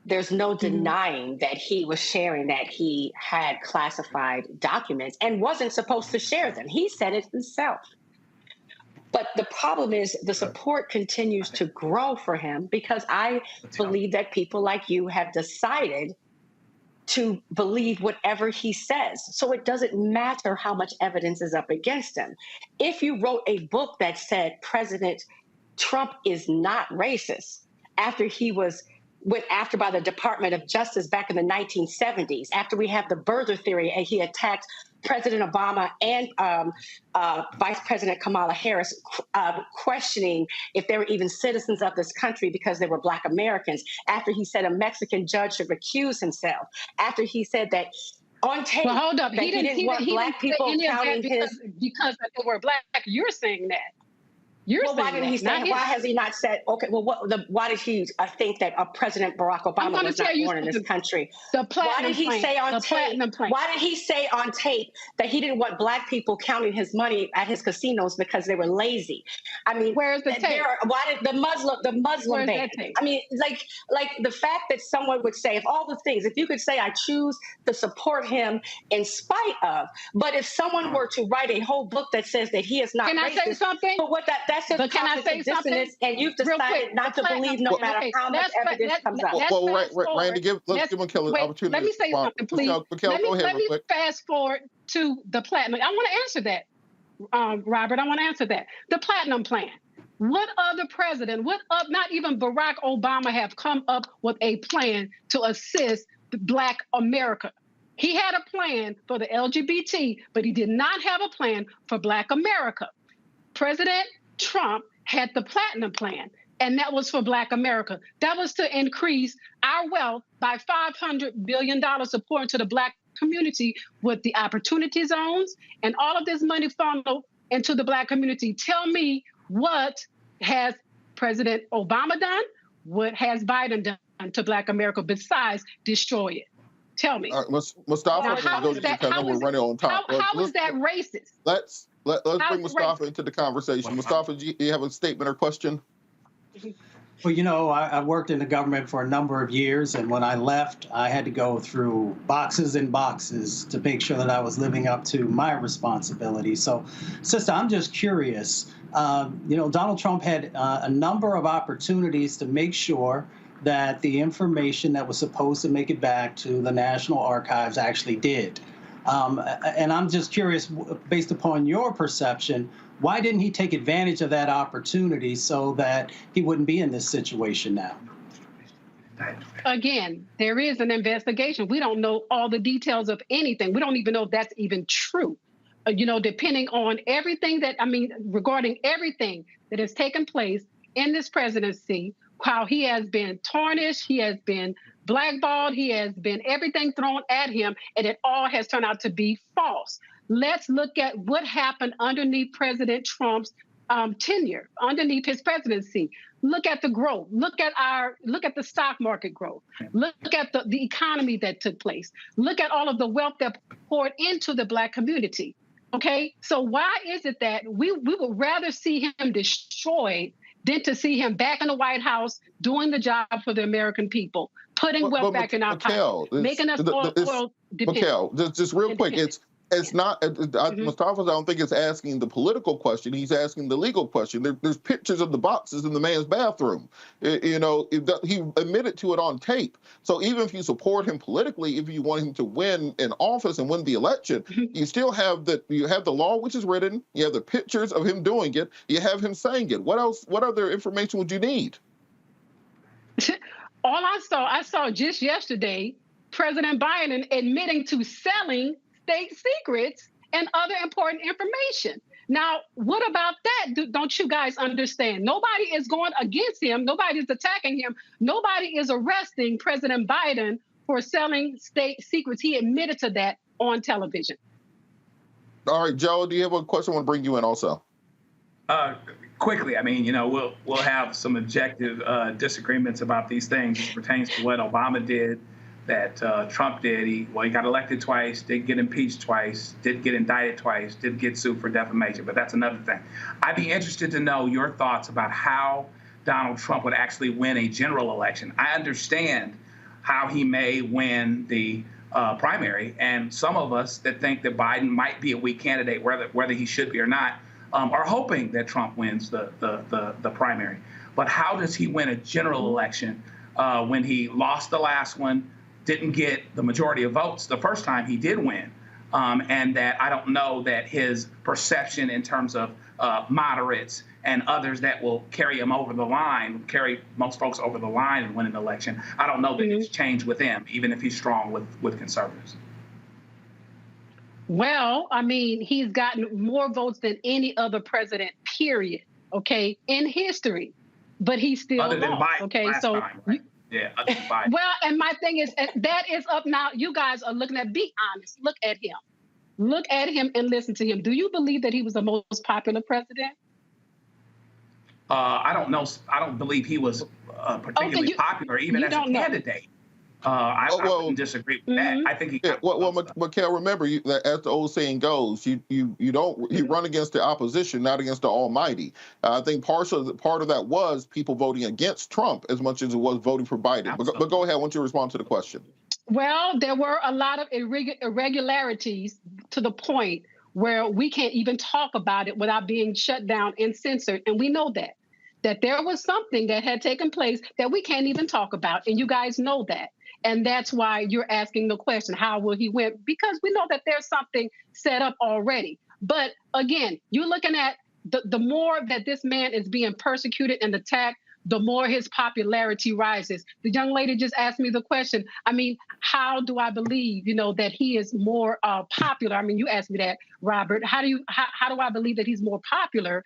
There's no denying that he was sharing that he had classified documents and wasn't supposed to share them. He said it himself. But the problem is the support continues to grow for him, because I believe that people like you have decided to believe whatever he says. So it doesn't matter how much evidence is up against him. If you wrote a book that said President Trump is not racist, after he was went after by the Department of Justice back in the 1970s, after we have the birther theory, and he attacked President Obama and Vice President Kamala Harris, questioning if they were even citizens of this country because they were Black Americans, after he said a Mexican judge should recuse himself, after he said that on tape, well, hold up. He didn't want Black people counting because they were Black. You're saying that. Why didn't he say? Why has he not said? Okay, well, why did he think that President Barack Obama was not born in this country? Why did he say on tape? Why did he say on tape that he didn't want Black people counting his money at his casinos because they were lazy? I mean, where's the tape? Why did the Muslim ban? I mean, like the fact that someone would say, if all the things, if you could say, I choose to support him in spite of, but if someone were to write a whole book that says that he is not Can racist, I say something? But what that's just can I say something? And you've decided not to believe no matter how much evidence comes out. Randy, let's give Mikkel an opportunity. Let me say something, please. Let me fast forward to the platinum. I want to answer that, Robert. I want to answer that. The platinum plan. What other president, not even Barack Obama, have come up with a plan to assist Black America? He had a plan for the LGBT, but he did not have a plan for Black America. President Trump had the platinum plan. And that was for Black America. That was to increase our wealth by $500 billion to pour into the Black community with the opportunity zones and all of this money funneled into the Black community. Tell me, what has President Obama done? What has Biden done to Black America besides destroy it? Tell me. Mustafa, now, how is that racist? Let's bring Mustafa into the conversation. Mustafa, do you have a statement or question? Well, you know, I worked in the government for a number of years, and when I left, I had to go through boxes and boxes to make sure that I was living up to my responsibility. So, sister, I'm just curious. You know, Donald Trump had a number of opportunities to make sure that the information that was supposed to make it back to the National Archives actually did. And I'm just curious, based upon your perception, why didn't he take advantage of that opportunity so that he wouldn't be in this situation now? Again, there is an investigation. We don't know all the details of anything. We don't even know if that's even true. You know, depending on everything regarding everything that has taken place in this presidency, how he has been tarnished, he has been blackballed, he has been everything thrown at him, and it all has turned out to be false. Let's look at what happened underneath President Trump's tenure, underneath his presidency. Look at the growth. Look at the stock market growth. Look at the economy that took place. Look at all of the wealth that poured into the Black community. Okay, so why is it that we would rather see him destroyed than to see him back in the White House doing the job for the American people, putting wealth back in our pockets, making us oil dependent? Mikhail, just real quick, it's not, Mustafa, I don't think it's asking the political question. He's asking the legal question. There's pictures of the boxes in the man's bathroom. You know, he admitted to it on tape. So even if you support him politically, if you want him to win in office and win the election, you still have the law, which is written. You have the pictures of him doing it. You have him saying it. What else? What other information would you need? All I saw just yesterday, President Biden admitting to selling state secrets and other important information. Now, what about that? Don't you guys understand? Nobody is going against him. Nobody is attacking him. Nobody is arresting President Biden for selling state secrets. He admitted to that on television. All right, Joe, do you have a question? I want to bring you in also. Quickly, I mean, you know, we'll have some objective disagreements about these things as pertains to what Obama did, that Trump did. He got elected twice, did get impeached twice, did get indicted twice, did get sued for defamation, but that's another thing. I'd be interested to know your thoughts about how Donald Trump would actually win a general election. I understand how he may win the primary, and some of us that think that Biden might be a weak candidate, whether he should be or not, are hoping that Trump wins the primary. But how does he win a general election when he lost the last one, didn't get the majority of votes the first time he did win, and that I don't know that his perception in terms of moderates and others that will carry him over the line, carry most folks over the line and win an election, I don't know that it's changed with him, even if he's strong with conservatives. Well, I mean, he's gotten more votes than any other president, period, okay, in history. But he's still other than lost, Biden okay? last So time, right? Yeah, other than Biden. Well, and my thing is, that is up now. You guys are looking at, be honest, look at him. Look at him and listen to him. Do you believe that he was the most popular president? I don't know. I don't believe he was particularly popular, even as a candidate. I wouldn't disagree with that. I think he got Mikhail, remember that as the old saying goes, you run against the opposition, not against the almighty. I think part of that was people voting against Trump as much as it was voting for Biden. But go ahead. I want you to respond to the question. Well, there were a lot of irregularities to the point where we can't even talk about it without being shut down and censored. And we know that there was something that had taken place that we can't even talk about. And you guys know that. And that's why you're asking the question, how will he win? Because we know that there's something set up already. But again, you're looking at the more that this man is being persecuted and attacked the more his popularity rises. The young lady just asked me the question. I mean, how do I believe, that he is more popular? I mean, you asked me that, Robert. How do I believe that he's more popular,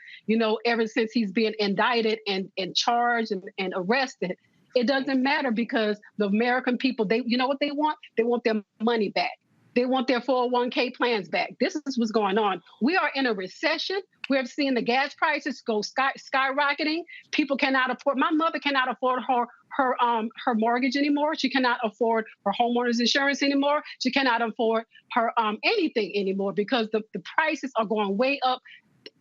ever since he's been indicted and charged and arrested? It doesn't matter, because the American people, you know what they want? They want their money back. They want their 401k plans back. This is what's going on. We are in a recession. We're seeing the gas prices go skyrocketing. People cannot afford. My mother cannot afford her mortgage anymore. She cannot afford her homeowner's insurance anymore. She cannot afford her anything anymore, because the prices are going way up.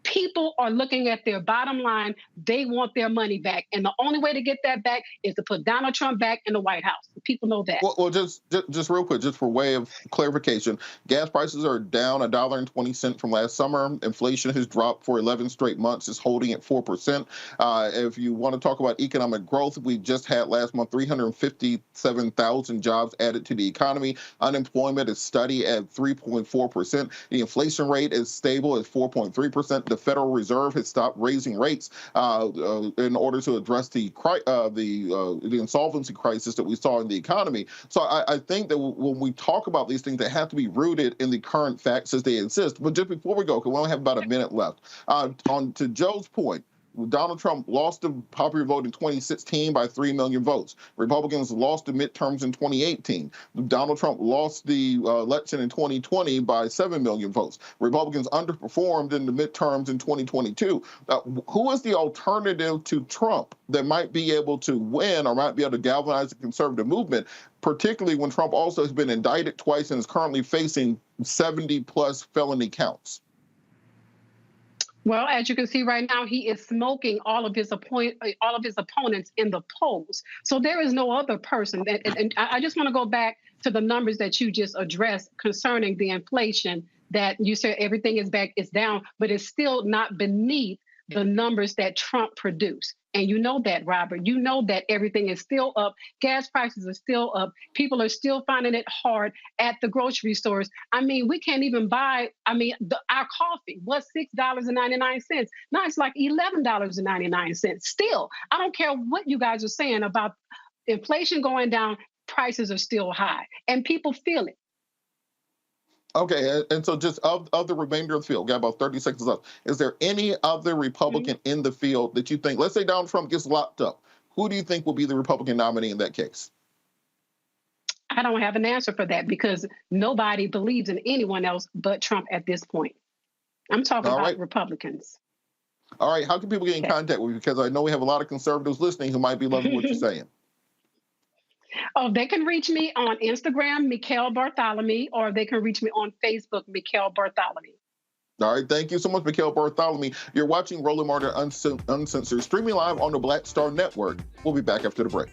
People are looking at their bottom line. They want their money back. And the only way to get that back is to put Donald Trump back in the White House. People know that. Well, just real quick, just for way of clarification, gas prices are down $1.20 from last summer. Inflation has dropped for 11 straight months. It's holding at 4%. If you want to talk about economic growth, we just had last month 357,000 jobs added to the economy. Unemployment is steady at 3.4%. The inflation rate is stable at 4.3%. The Federal Reserve has stopped raising rates in order to address the insolvency crisis that we saw in the economy. So I think that when we talk about these things, they have to be rooted in the current facts as they exist. But just before we go, because we only have about a minute left, to Joe's point, Donald Trump lost the popular vote in 2016 by 3 million votes. Republicans lost the midterms in 2018. Donald Trump lost the election in 2020 by 7 million votes. Republicans underperformed in the midterms in 2022. Who is the alternative to Trump that might be able to win or might be able to galvanize the conservative movement, particularly when Trump also has been indicted twice and is currently facing 70-plus felony counts? Well, as you can see right now, he is smoking all of his opponents in the polls. So there is no other person. And I just want to go back to the numbers that you just addressed concerning the inflation, that you said everything is back, it's down, but it's still not beneath the numbers that Trump produced. And you know that, Robert. You know that everything is still up. Gas prices are still up. People are still finding it hard at the grocery stores. I mean, we can't even buy, our coffee was $6.99. Now it's like $11.99. Still, I don't care what you guys are saying about inflation going down, prices are still high, and people feel it. Okay, and so just of the remainder of the field, got about 30 seconds left. Is there any other Republican in the field that you think, let's say Donald Trump gets locked up, who do you think will be the Republican nominee in that case? I don't have an answer for that, because nobody believes in anyone else but Trump at this point. I'm talking about Republicans. All right, how can people get in contact with you? Because I know we have a lot of conservatives listening who might be loving what you're saying. Oh, they can reach me on Instagram, Mikhail Bartholomew, or they can reach me on Facebook, Mikhail Bartholomew. All right, thank you so much, Mikhail Bartholomew. You're watching Roland Martin Uncensored, streaming live on the Black Star Network. We'll be back after the break.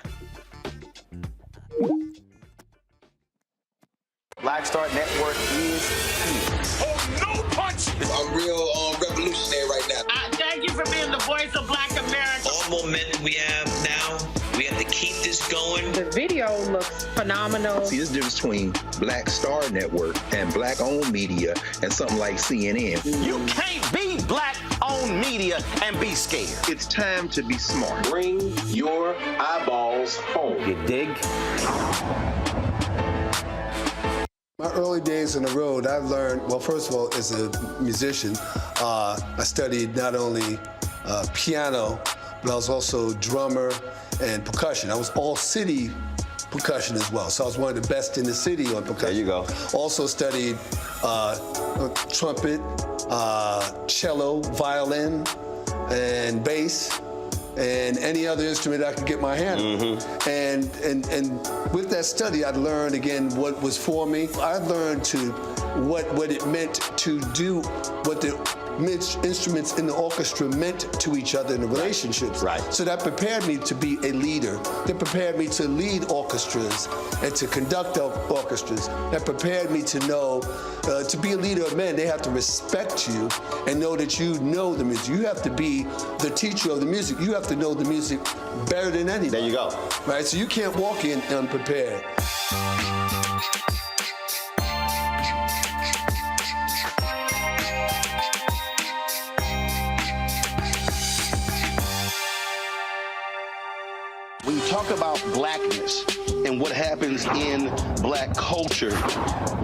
Black Star Network is here. Oh, no punch! I'm real revolutionary right now. Thank you for being the voice of Black America. All momentum we have now, we have to keep this going. The video looks phenomenal. See, there's a difference between Black Star Network and black-owned media and something like CNN. You can't be black-owned media and be scared. It's time to be smart. Bring your eyeballs home. You dig? My early days on the road, I learned, well, first of all, as a musician, I studied not only piano, but I was also drummer and percussion. I was all city percussion as well. So I was one of the best in the city on percussion. There you go. Also studied trumpet, cello, violin, and bass, and any other instrument I could get my hand on. And with that study, I'd learned again what was for me. I learned what it meant to do what the instruments in the orchestra meant to each other in the relationships. Right. So that prepared me to be a leader. That prepared me to lead orchestras and to conduct orchestras. That prepared me to know, to be a leader of men, they have to respect you and know that you know the music. You have to be the teacher of the music. You have to know the music better than anybody. There you go. Right, so you can't walk in unprepared. blackness and what happens in black culture.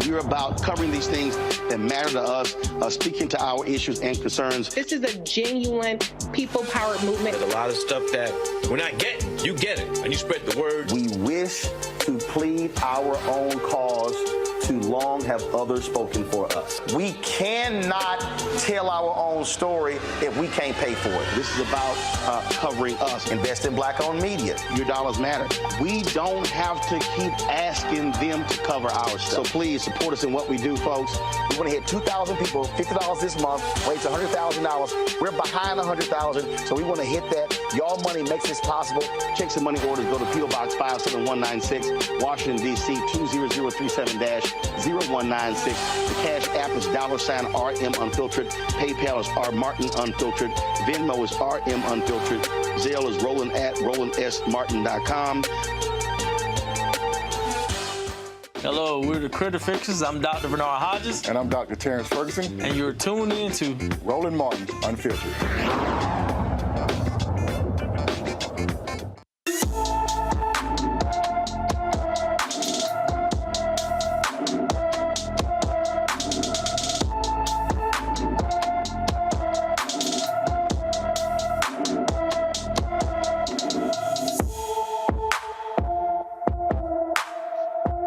We're about covering these things that matter to us, speaking to our issues and concerns. This is a genuine people-powered movement. There's a lot of stuff that we're not getting. You get it, and you spread the word. We wish to plead our own cause. Too long have others spoken for us. We cannot tell our own story if we can't pay for it. This is about covering us. Invest in black-owned media. Your dollars matter. We don't have to keep asking them to cover our stuff. So please support us in what we do, folks. We want to hit 2,000 people, $50 this month, raise $100,000. We're behind 100,000, so we want to hit that. Y'all money makes this possible. Check some money orders. Go to P.O. Box 57196, Washington, D.C. 20037-0196. The Cash App is $RM Unfiltered. PayPal is R Martin Unfiltered. Venmo is RM Unfiltered. Zelle is Roland at RolandSMartin.com. Hello, we're the Critter Fixers. I'm Dr. Bernard Hodges. And I'm Dr. Terrence Ferguson. And you're tuned in to Roland Martin Unfiltered.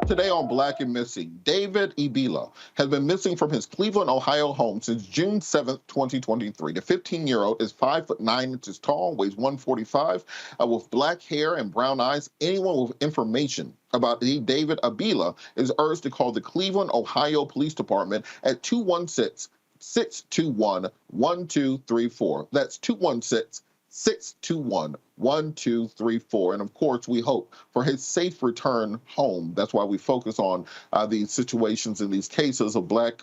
Today on Black and Missing, David Ebila has been missing from his Cleveland, Ohio home since June 7th, 2023. The 15-year-old is 5'9" tall, weighs 145, with black hair and brown eyes. Anyone with information about David Ebila is urged to call the Cleveland, Ohio Police Department at 216-621-1234. That's 216-621-1234. And of course, we hope for his safe return home. That's why we focus on these situations and these cases of black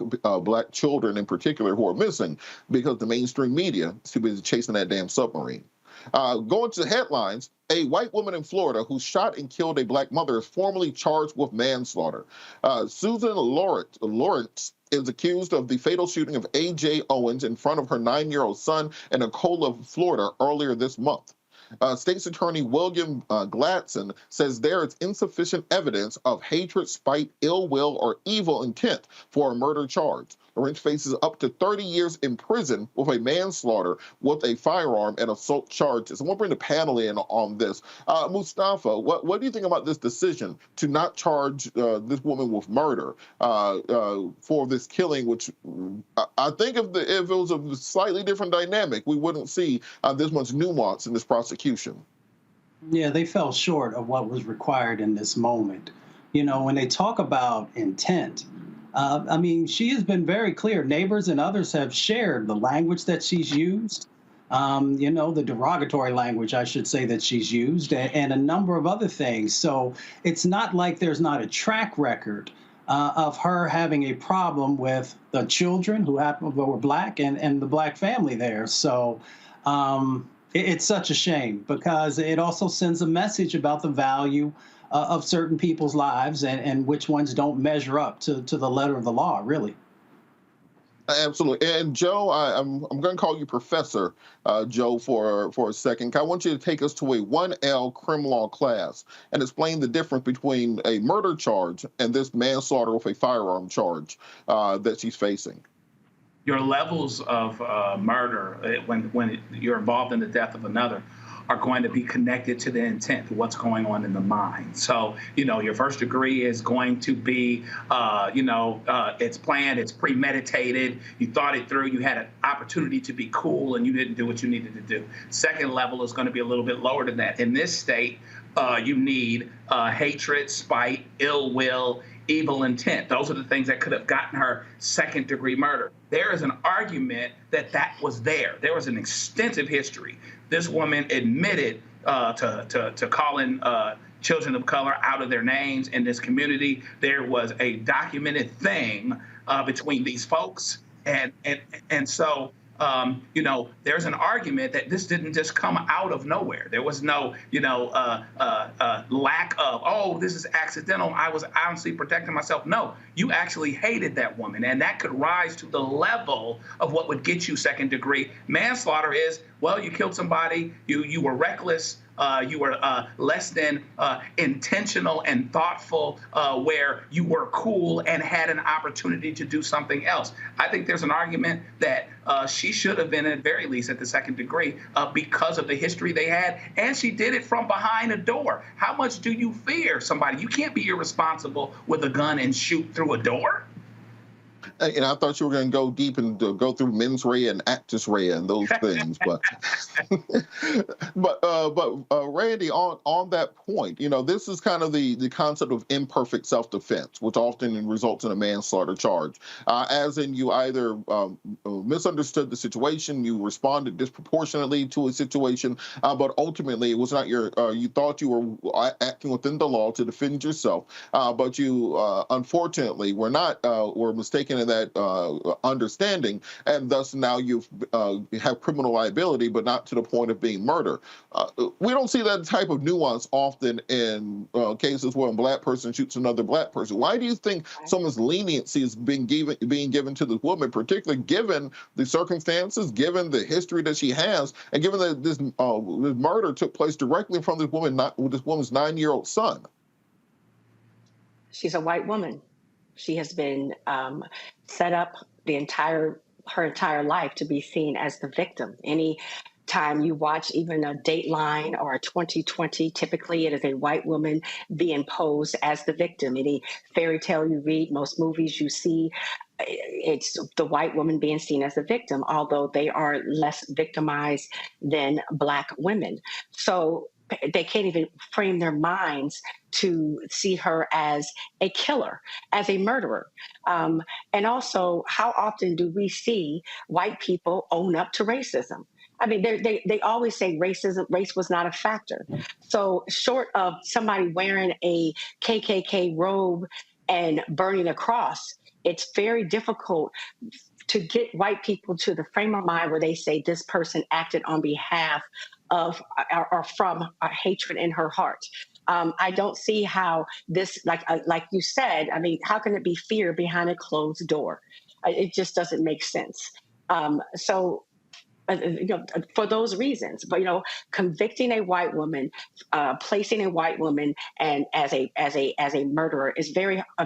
children in particular who are missing, because the mainstream media is too busy chasing that damn submarine. Going to the headlines, a white woman in Florida who shot and killed a black mother is formally charged with manslaughter. Susan Lawrence is accused of the fatal shooting of A.J. Owens in front of her 9-year-old son in Ocala, Florida, earlier this month. State's Attorney William Gladson says there is insufficient evidence of hatred, spite, ill will, or evil intent for a murder charge. Lawrence faces up to 30 years in prison with a manslaughter with a firearm and assault charges. I want to bring the panel in on this. Mustafa, what do you think about this decision to not charge this woman with murder for this killing, which I think if it was a slightly different dynamic, we wouldn't see this much nuance in this prosecution? Yeah, they fell short of what was required in this moment. You know, when they talk about intent, I mean, she has been very clear. Neighbors and others have shared the language that she's used, you know, the derogatory language, I should say, that she's used, and a number of other things. So it's not like there's not a track record of her having a problem with the children who were black and the black family there. So it's such a shame, because it also sends a message about the value of certain people's lives and which ones don't measure up to the letter of the law, really. Absolutely. And Joe, I'm going to call you Professor Joe for a second. I want you to take us to a 1L crim law class and explain the difference between a murder charge and this manslaughter with a firearm charge that she's facing. Your levels of murder, when you're involved in the death of another, are going to be connected to the intent, to what's going on in the mind. So, you know, your first degree is going to be, it's planned, it's premeditated, you thought it through, you had an opportunity to be cool, and you didn't do what you needed to do. Second level is going to be a little bit lower than that. In this state, you need hatred, spite, ill will, evil intent. Those are the things that could have gotten her second degree murder. There is an argument that that was there. There was an extensive history. This woman admitted to calling children of color out of their names in this community. There was a documented thing between these folks. And so, there's an argument that this didn't just come out of nowhere. There was no, lack of, oh, this is accidental, I was honestly protecting myself. No, you actually hated that woman, and that could rise to the level of what would get you second degree. Manslaughter is, well, you killed somebody, you were reckless, you were less than intentional and thoughtful, where you were cool and had an opportunity to do something else. I think there's an argument that she should have been, at very least, at the second degree because of the history they had, and she did it from behind a door. How much do you fear somebody? You can't be irresponsible with a gun and shoot through a door. And I thought you were going to go deep and go through mens rea and actus rea and those things, but Randy, on that point, this is kind of the concept of imperfect self-defense, which often results in a manslaughter charge, as in you either misunderstood the situation, you responded disproportionately to a situation, but ultimately it was not you thought you were acting within the law to defend yourself, but you unfortunately were mistaken in that understanding, and thus now you have criminal liability, but not to the point of being murder. We don't see that type of nuance often in cases where a black person shoots another black person. Why do you think so much leniency is being given to this woman, particularly given the circumstances, given the history that she has, and given that this murder took place directly in front of this woman's 9-year-old son? She's a white woman. She has been set up her entire life to be seen as the victim. Any time you watch even a Dateline or a 2020, typically it is a white woman being posed as the victim. Any fairy tale you read, most movies you see, it's the white woman being seen as the victim, although they are less victimized than Black women. So they can't even frame their minds to see her as a killer, as a murderer. And also, how often do we see white people own up to racism? I mean, they always say race was not a factor. So short of somebody wearing a KKK robe and burning a cross, it's very difficult to get white people to the frame of mind where they say this person acted on behalf of or from a hatred in her heart. I don't see how this, like you said, I mean, how can it be fear behind a closed door? It just doesn't make sense. For those reasons, but convicting a white woman, placing a white woman and as a murderer is a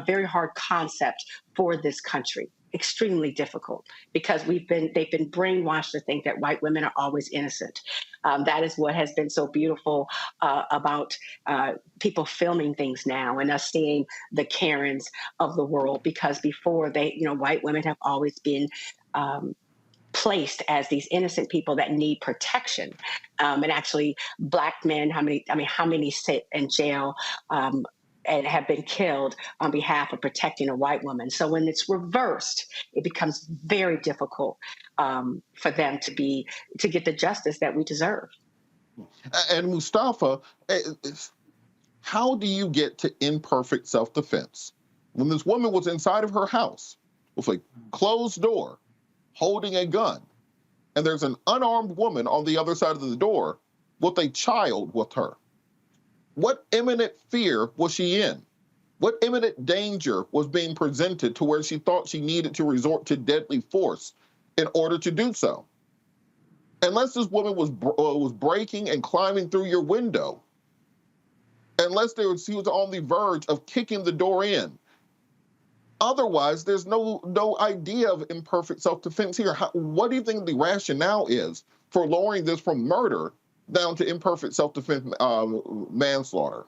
very hard concept for this country. Extremely difficult because they've been brainwashed to think that white women are always innocent. That is what has been so beautiful about people filming things now and us seeing the Karens of the world, because before white women have always been placed as these innocent people that need protection. And actually Black men, how many sit in jail and have been killed on behalf of protecting a white woman. So when it's reversed, it becomes very difficult for them to get the justice that we deserve. And Mustafa, how do you get to imperfect self-defense when this woman was inside of her house with a closed door, holding a gun, and there's an unarmed woman on the other side of the door with a child with her? What imminent fear was she in? What imminent danger was being presented to where she thought she needed to resort to deadly force in order to do so? Unless this woman was breaking and climbing through your window, unless she was on the verge of kicking the door in. Otherwise, there's no idea of imperfect self-defense here. What do you think the rationale is for lowering this from murder down to imperfect self-defense manslaughter?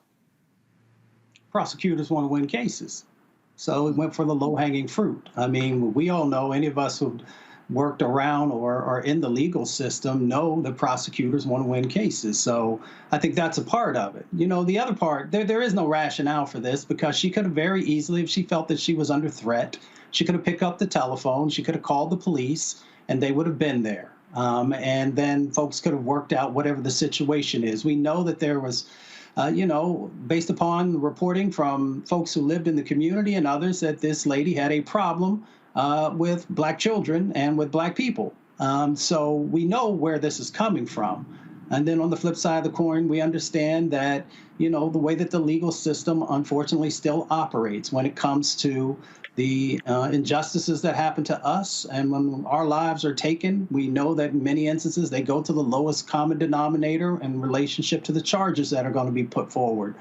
Prosecutors want to win cases. So it went for the low-hanging fruit. I mean, we all know, any of us who've worked around or are in the legal system know that prosecutors want to win cases. So I think that's a part of it. The other part, there is no rationale for this, because she could have very easily, if she felt that she was under threat, she could have picked up the telephone, she could have called the police, and they would have been there. And then folks could have worked out whatever the situation is. We know that there was, based upon reporting from folks who lived in the community and others, that this lady had a problem with Black children and with Black people. So we know where this is coming from. And then on the flip side of the coin, we understand that, the way that the legal system unfortunately still operates when it comes to the injustices that happen to us. And when our lives are taken, we know that in many instances they go to the lowest common denominator in relationship to the charges that are going to be put forward.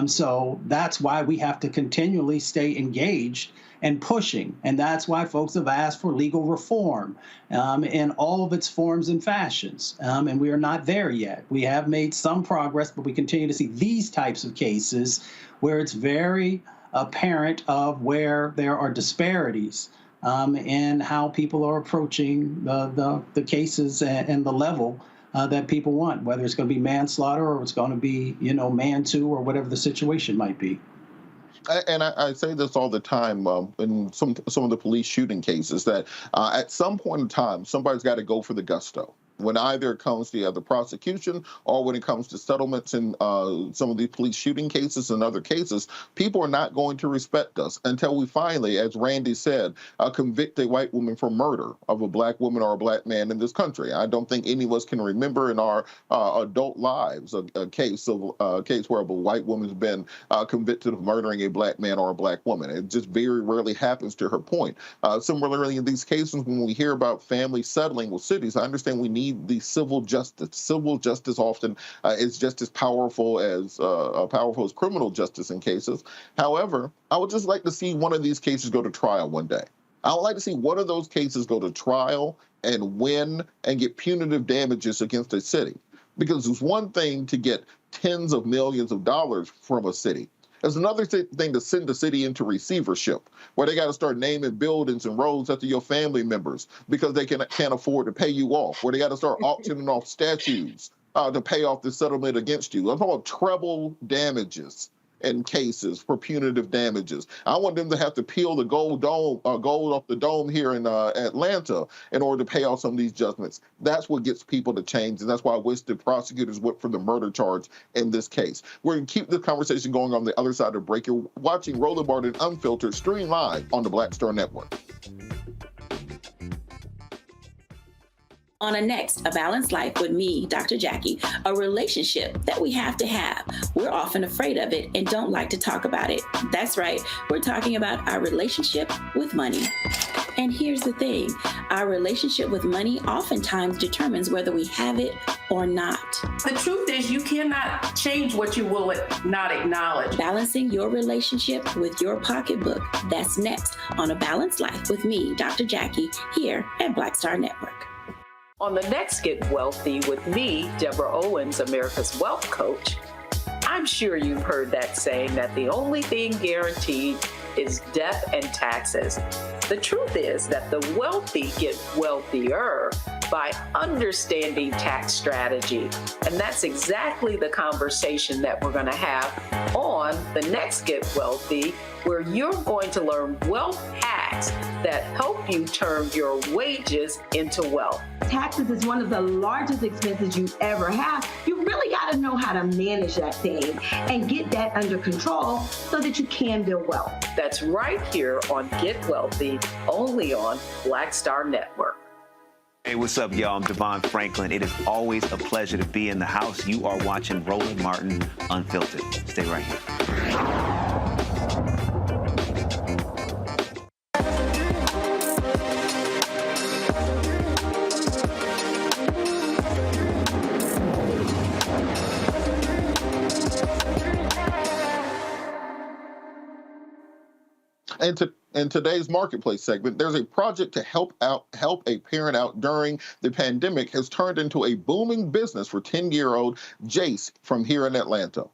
So that's why we have to continually stay engaged and pushing. And that's why folks have asked for legal reform in all of its forms and fashions. And we are not there yet. We have made some progress, but we continue to see these types of cases where it's very apparent of where there are disparities in how people are approaching the cases and the level that people want, whether it's going to be manslaughter or it's going to be, man too, or whatever the situation might be. And I say this all the time in some of the police shooting cases, that at some point in time, somebody's got to go for the gusto. When either it comes to the prosecution or when it comes to settlements in some of these police shooting cases and other cases, people are not going to respect us until we finally, as Randy said, convict a white woman for murder of a black woman or a black man in this country. I don't think any of us can remember in our adult lives a case where a white woman's been convicted of murdering a black man or a black woman. It just very rarely happens, to her point. Similarly, in these cases, when we hear about families settling with cities, I understand we need the civil justice. Civil justice often is just as powerful as criminal justice in cases. However, I would just like to see one of these cases go to trial one day. I would like to see one of those cases go to trial and win and get punitive damages against a city. Because it's one thing to get tens of millions of dollars from a city. It's another thing to send the city into receivership, where they got to start naming buildings and roads after your family members because they can't afford to pay you off, where they got to start auctioning off statues to pay off the settlement against you. I'm talking about treble damages in cases for punitive damages. I want them to have to peel the gold off the dome here in Atlanta in order to pay off some of these judgments. That's what gets people to change, and that's why I wish the prosecutors went for the murder charge in this case. We're going to keep the conversation going on the other side of the break. You're watching Roland Martin Unfiltered, stream live on the Black Star Network. On a Balanced Life with me, Dr. Jackie, a relationship that we have to have. We're often afraid of it and don't like to talk about it. That's right, we're talking about our relationship with money. And here's the thing, our relationship with money oftentimes determines whether we have it or not. The truth is you cannot change what you will not acknowledge. Balancing your relationship with your pocketbook. That's next on A Balanced Life with me, Dr. Jackie, here at Black Star Network. On the next Get Wealthy with me, Deborah Owens, America's Wealth Coach, I'm sure you've heard that saying that the only thing guaranteed is death and taxes. The truth is that the wealthy get wealthier by understanding tax strategy. And that's exactly the conversation that we're going to have on the next Get Wealthy, where you're going to learn wealth hacks that help you turn your wages into wealth. Taxes is one of the largest expenses you ever have. You really got to know how to manage that thing and get that under control so that you can build wealth. That's right here on Get Wealthy, only on Black Star Network. Hey, what's up, y'all? I'm Devon Franklin. It is always a pleasure to be in the house. You are watching Roland Martin Unfiltered. Stay right here. In today's marketplace segment, there's a project to help a parent out during the pandemic has turned into a booming business for 10-year-old Jace from here in Atlanta.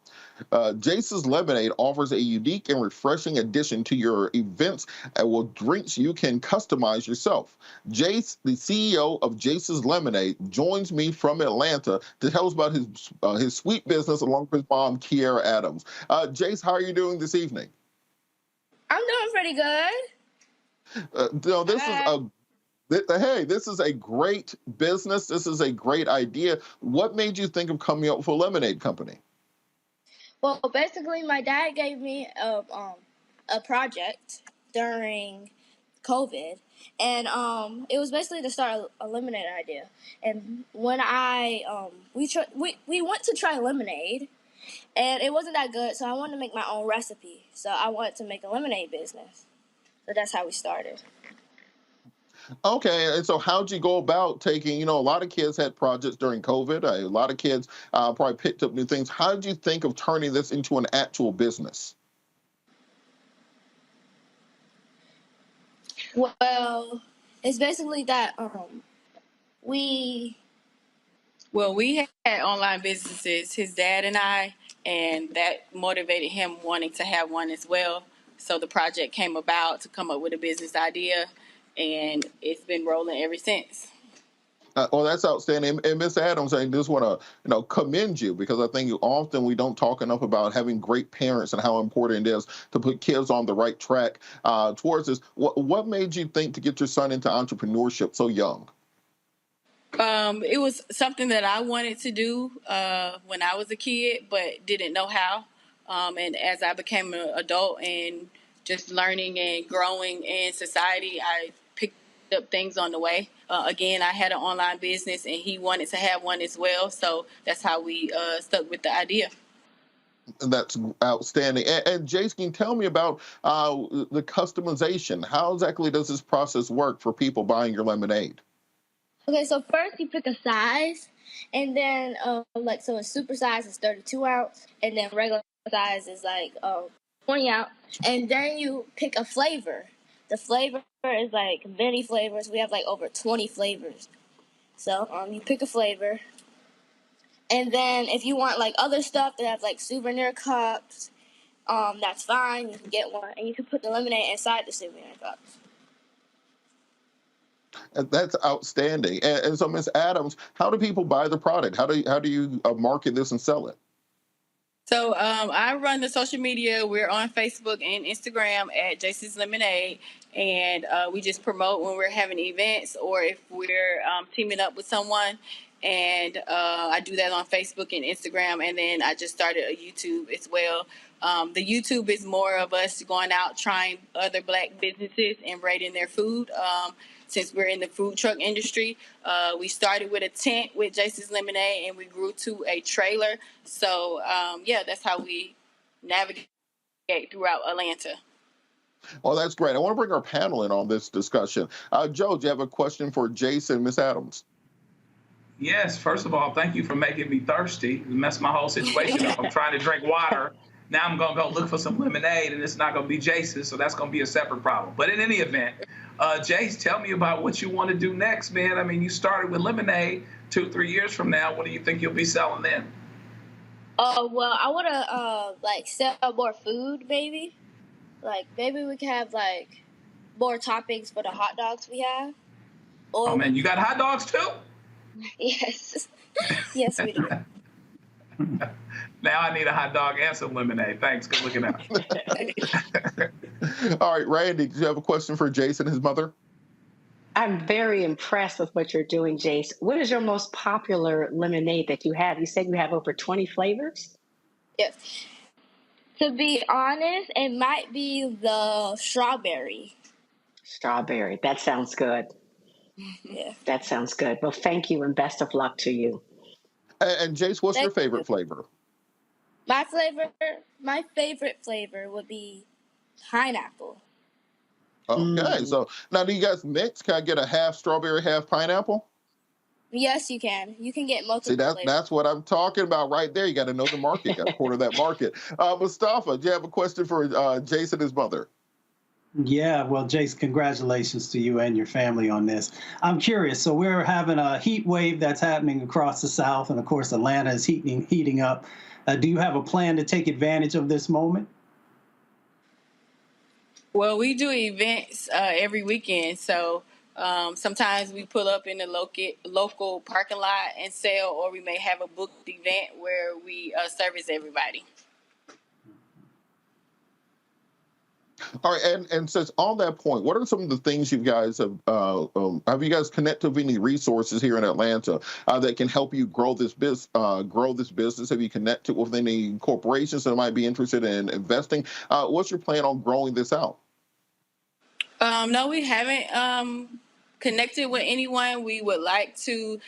Jace's Lemonade offers a unique and refreshing addition to your events with drinks you can customize yourself. Jace, the CEO of Jace's Lemonade, joins me from Atlanta to tell us about his sweet business along with his mom, Kiera Adams. Jace, how are you doing this evening? I'm doing pretty good. This is a great business. This is a great idea. What made you think of coming up with a lemonade company? Well, basically, my dad gave me a project during COVID, and it was basically to start a lemonade idea. And when we went to try lemonade, and it wasn't that good, so I wanted to make my own recipe. So I wanted to make a lemonade business. So that's how we started. Okay, and so how'd you go about taking, a lot of kids had projects during COVID. A lot of kids probably picked up new things. How did you think of turning this into an actual business? Well, it's basically that we Well, we had online businesses, his dad and I, and that motivated him wanting to have one as well. So the project came about to come up with a business idea, and it's been rolling ever since. Well, that's outstanding. And Ms. Adams, I just want to, commend you, because I think often we don't talk enough about having great parents and how important it is to put kids on the right track towards this. What made you think to get your son into entrepreneurship so young? It was something that I wanted to do when I was a kid, but didn't know how. And as I became an adult and just learning and growing in society, I picked up things on the way. Again, I had an online business, and he wanted to have one as well. So that's how we stuck with the idea. That's outstanding. And Jace, can you tell me about the customization? How exactly does this process work for people buying your lemonade? Okay, so first you pick a size, and then so a super size is 32 ounce, and then regular size is 20 ounce, and then you pick a flavor. The flavor is many flavors. We have over 20 flavors. So you pick a flavor, and then if you want other stuff that have souvenir cups, that's fine. You can get one, and you can put the lemonade inside the souvenir cups. That's outstanding. And so, Ms. Adams, how do people buy the product? How do you market this and sell it? So I run the social media. We're on Facebook and Instagram at Jason's Lemonade, and we just promote when we're having events or if we're teaming up with someone. And I do that on Facebook and Instagram, and then I just started a YouTube as well. The YouTube is more of us going out trying other Black businesses and rating their food. Since we're in the food truck industry, we started with a tent with Jason's Lemonade, and we grew to a trailer. So, that's how we navigate throughout Atlanta. Well, that's great. I want to bring our panel in on this discussion. Joe, do you have a question for Jason, Ms. Adams? Yes. First of all, thank you for making me thirsty. It messed my whole situation up. I'm trying to drink water. Now I'm going to go look for some lemonade, and it's not going to be Jason's, so that's going to be a separate problem. But in any event, Jace, tell me about what you want to do next, man. I mean, you started with lemonade 2-3 years from now. What do you think you'll be selling then? Well, I want to sell more food, maybe. Maybe we can have more toppings for the hot dogs we have. Or oh man, you got hot dogs too? Yes. Yes, we do. Now I need a hot dog and some lemonade. Thanks. Good looking out. All right, Randy, do you have a question for Jason, his mother? I'm very impressed with what you're doing, Jace. What is your most popular lemonade that you have? You said you have over 20 flavors? Yes. To be honest, it might be the strawberry. Strawberry. That sounds good. Yeah. That sounds good. Well, thank you and best of luck to you. And Jace, what's your favorite flavor? My favorite flavor would be pineapple. Okay, so now do you guys mix? Can I get a half strawberry, half pineapple? Yes, you can. You can get multiple flavors. That's what I'm talking about right there. You got to know the market. You got to corner that market. Mustafa, do you have a question for Jason, his mother? Yeah, well, Jace, congratulations to you and your family on this. I'm curious. So we're having a heat wave that's happening across the South, and of course, Atlanta is heating up. Do you have a plan to take advantage of this moment? Well, we do events every weekend, so sometimes we pull up in the local parking lot and sell, or we may have a booked event where we service everybody. All right, and since on that point, what are some of the things you guys have you guys connected with any resources here in Atlanta that can help you grow this business? Have you connected with any corporations that might be interested in investing? What's your plan on growing this out? No, we haven't connected with anyone. We would like to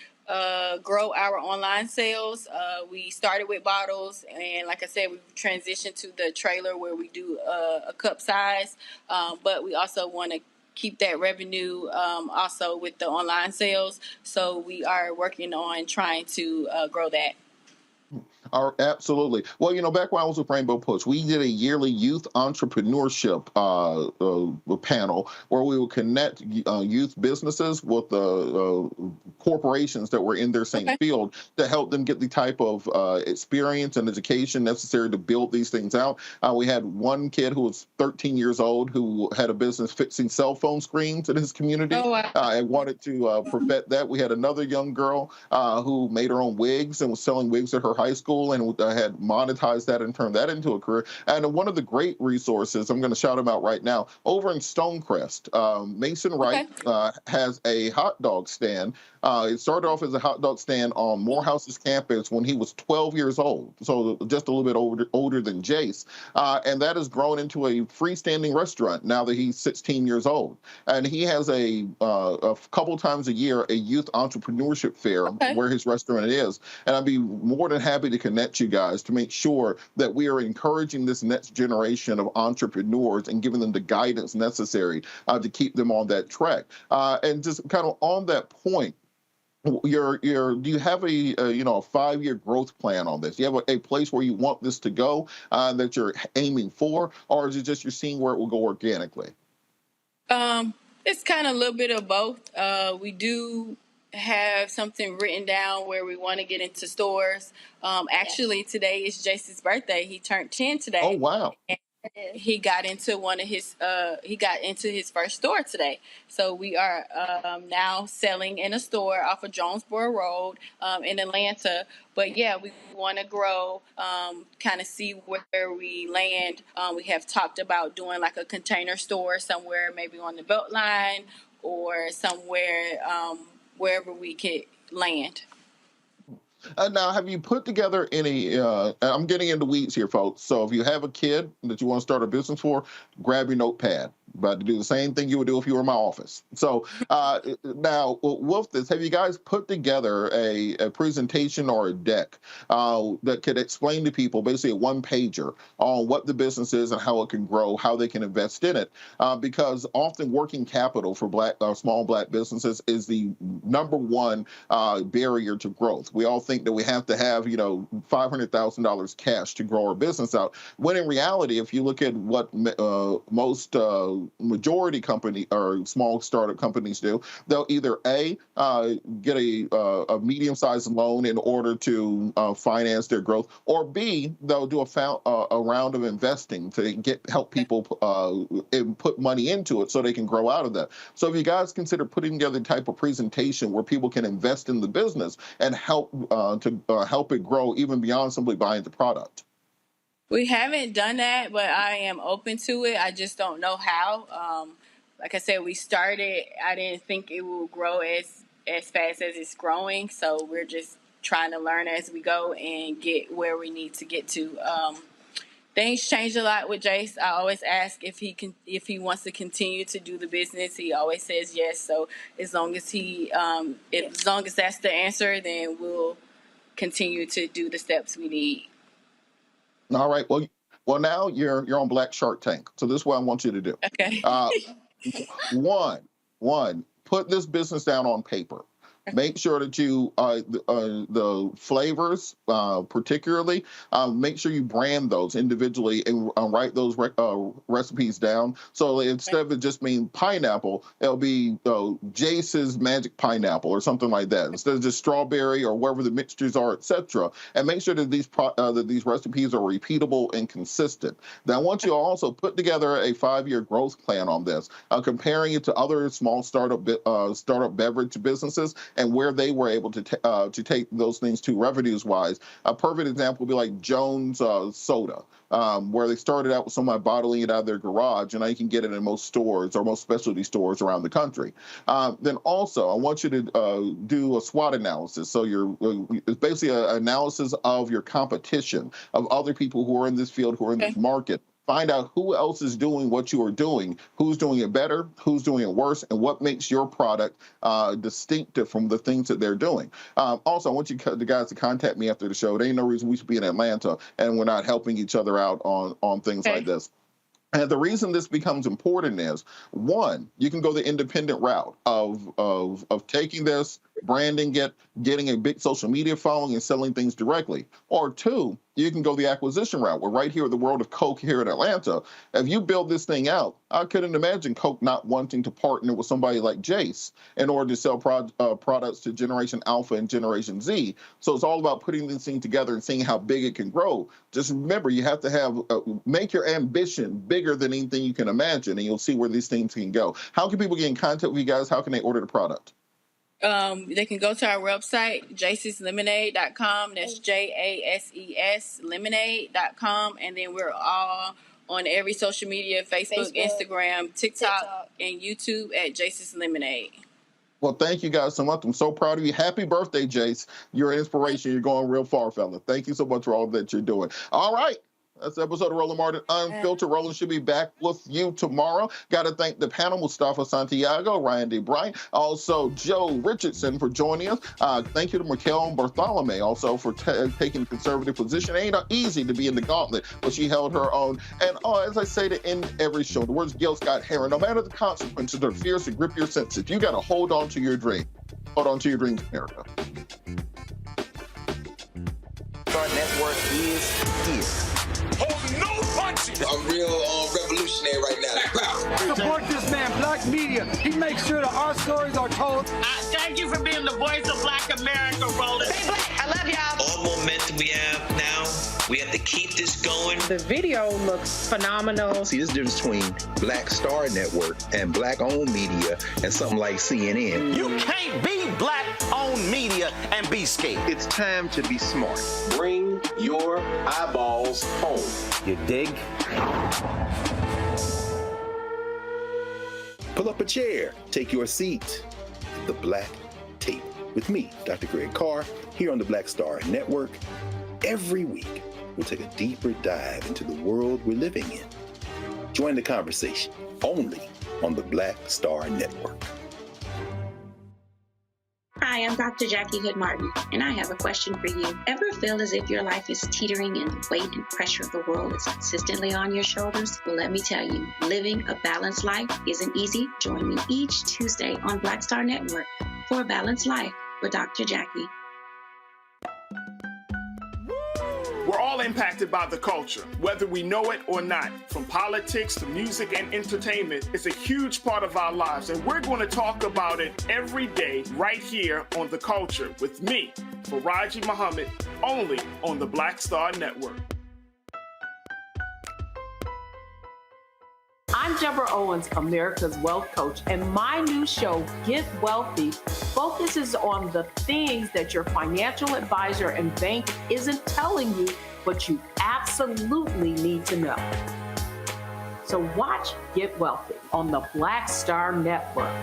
grow our online sales. We started with bottles, and like I said, we've transitioned to the trailer where we do a cup size. But we also want to keep that revenue also with the online sales. So we are working on trying to grow that. Absolutely. Well, back when I was with Rainbow Push, we did a yearly youth entrepreneurship panel where we would connect youth businesses with corporations that were in their same field to help them get the type of experience and education necessary to build these things out. We had one kid who was 13 years old who had a business fixing cell phone screens in his community and wanted to perfect that. We had another young girl who made her own wigs and was selling wigs at her high school and had monetized that and turned that into a career. And one of the great resources, I'm going to shout him out right now, over in Stonecrest, Mason Wright has a hot dog stand. It started off as a hot dog stand on Morehouse's campus when he was 12 years old, so just a little bit older than Jace. And that has grown into a freestanding restaurant now that he's 16 years old. And he has a couple times a year a youth entrepreneurship fair where his restaurant is. And I'd be more than happy to connect you guys to make sure that we are encouraging this next generation of entrepreneurs and giving them the guidance necessary to keep them on that track. And just kind of on that point, do you have a 5-year growth plan on this? Do you have a place where you want this to go that you're aiming for, or is it just you're seeing where it will go organically? It's kind of a little bit of both. We do have something written down where we want to get into stores. Actually, today is Jason's birthday. He turned 10 today. Oh, wow. And he got into his first store today. So we are now selling in a store off of Jonesboro Road in Atlanta. But yeah, we want to grow, kind of see where we land. We have talked about doing like a container store somewhere, maybe on the Beltline or somewhere wherever we could land. Now, have you put together any, I'm getting into weeds here, folks, so if you have a kid that you want to start a business for, grab your notepad. About to do the same thing you would do if you were in my office. So now, with this, have you guys put together a presentation or a deck that could explain to people, basically a one-pager, on what the business is and how it can grow, how they can invest in it? Because often working capital for small black businesses is the #1 barrier to growth. We all think that we have to have, $500,000 cash to grow our business out. When in reality, if you look at what most majority company or small startup companies do, they'll either get a medium-sized loan in order to finance their growth, or B, they'll do a round of investing to help people and put money into it so they can grow out of that. So if you guys consider putting together a type of presentation where people can invest in the business and help it grow even beyond simply buying the product. We haven't done that, but I am open to it. I just don't know how. Like I said, we started. I didn't think it will grow as fast as it's growing. So we're just trying to learn as we go and get where we need to get to. Things change a lot with Jace. I always ask if he wants to continue to do the business. He always says yes. So as long as that's the answer, then we'll continue to do the steps we need. All right. Well, now you're on Black Shark Tank. So this is what I want you to do. Okay. One, put this business down on paper. Make sure that you, the flavors particularly, make sure you brand those individually and write those recipes down. So instead of it just being pineapple, it'll be Jace's Magic Pineapple or something like that. Instead of just strawberry or wherever the mixtures are, etc. And make sure that these recipes are repeatable and consistent. Then I want you to also put together a 5-year growth plan on this, comparing it to other small startup beverage businesses and where they were able to take those things to revenues-wise. A perfect example would be like Jones Soda, where they started out with somebody bottling it out of their garage, and now you can get it in most stores or most specialty stores around the country. Then also, I want you to do a SWOT analysis. So it's basically an analysis of your competition, of other people who are in this field, who are in this market, Find out who else is doing what you are doing, who's doing it better, who's doing it worse, and what makes your product distinctive from the things that they're doing. Also, I want the guys to contact me after the show. There ain't no reason we should be in Atlanta and we're not helping each other out on things like this. And the reason this becomes important is, one, you can go the independent route of taking this, branding it, getting a big social media following and selling things directly. Or two, you can go the acquisition route. We're right here in the world of Coke here in Atlanta. If you build this thing out, I couldn't imagine Coke not wanting to partner with somebody like Jace in order to sell products to Generation Alpha and Generation Z. So it's all about putting this thing together and seeing how big it can grow. Just remember, you have to have make your ambition bigger than anything you can imagine, and you'll see where these things can go. How can people get in contact with you guys? How can they order the product? They can go to our website, jaseslemonade.com. That's JASES lemonade.com. And then we're all on every social media, Facebook, Instagram, TikTok, and YouTube at Jace's Lemonade. Well, thank you guys so much. I'm so proud of you. Happy birthday, Jace. You're an inspiration. You're going real far, fella. Thank you so much for all that you're doing. All right. That's the episode of Roland Martin Unfiltered. Roland should be back with you tomorrow. Got to thank the panel, Mustafa Santiago, Ryan D. Bryant, also Joe Richardson for joining us. Thank you to Mikel Bartholomew also for taking a conservative position. It ain't easy to be in the gauntlet, but she held her own. And as I say to end every show, the words Gil Scott-Heron, no matter the consequences, they're fierce to grip your senses. You got to hold on to your dream. Hold on to your dreams, America. Our network is here. Hold no punches. I'm real revolutionary right now. Support this man, Black Media. He makes sure that our stories are told. Thank you for being the voice of Black America, Roland. Stay black. I love y'all. All momentum we have now, we have to keep this going. The video looks phenomenal. See, this difference between Black Star Network and Black-owned media and something like CNN. You can't be Black-owned media and be scared. It's time to be smart. Bring your eyeballs home. You dig? Pull up a chair, take your seat at the Black Table with me, Dr. Greg Carr, here on the Black Star Network. Every week, we'll take a deeper dive into the world we're living in. Join the conversation only on the Black Star Network. Hi, I'm Dr. Jackie Hood Martin, and I have a question for you. Ever feel as if your life is teetering and the weight and pressure of the world is consistently on your shoulders? Well, let me tell you, living a balanced life isn't easy. Join me each Tuesday on Black Star Network for A Balanced Life with Dr. Jackie. We're all impacted by the culture, whether we know it or not. From politics to music and entertainment, it's a huge part of our lives, and we're going to talk about it every day right here on The Culture with me, Faraji Muhammad, only on the Black Star Network. I'm Deborah Owens, America's Wealth Coach, and my new show, Get Wealthy, focuses on the things that your financial advisor and bank isn't telling you, but you absolutely need to know. So watch Get Wealthy on the Black Star Network.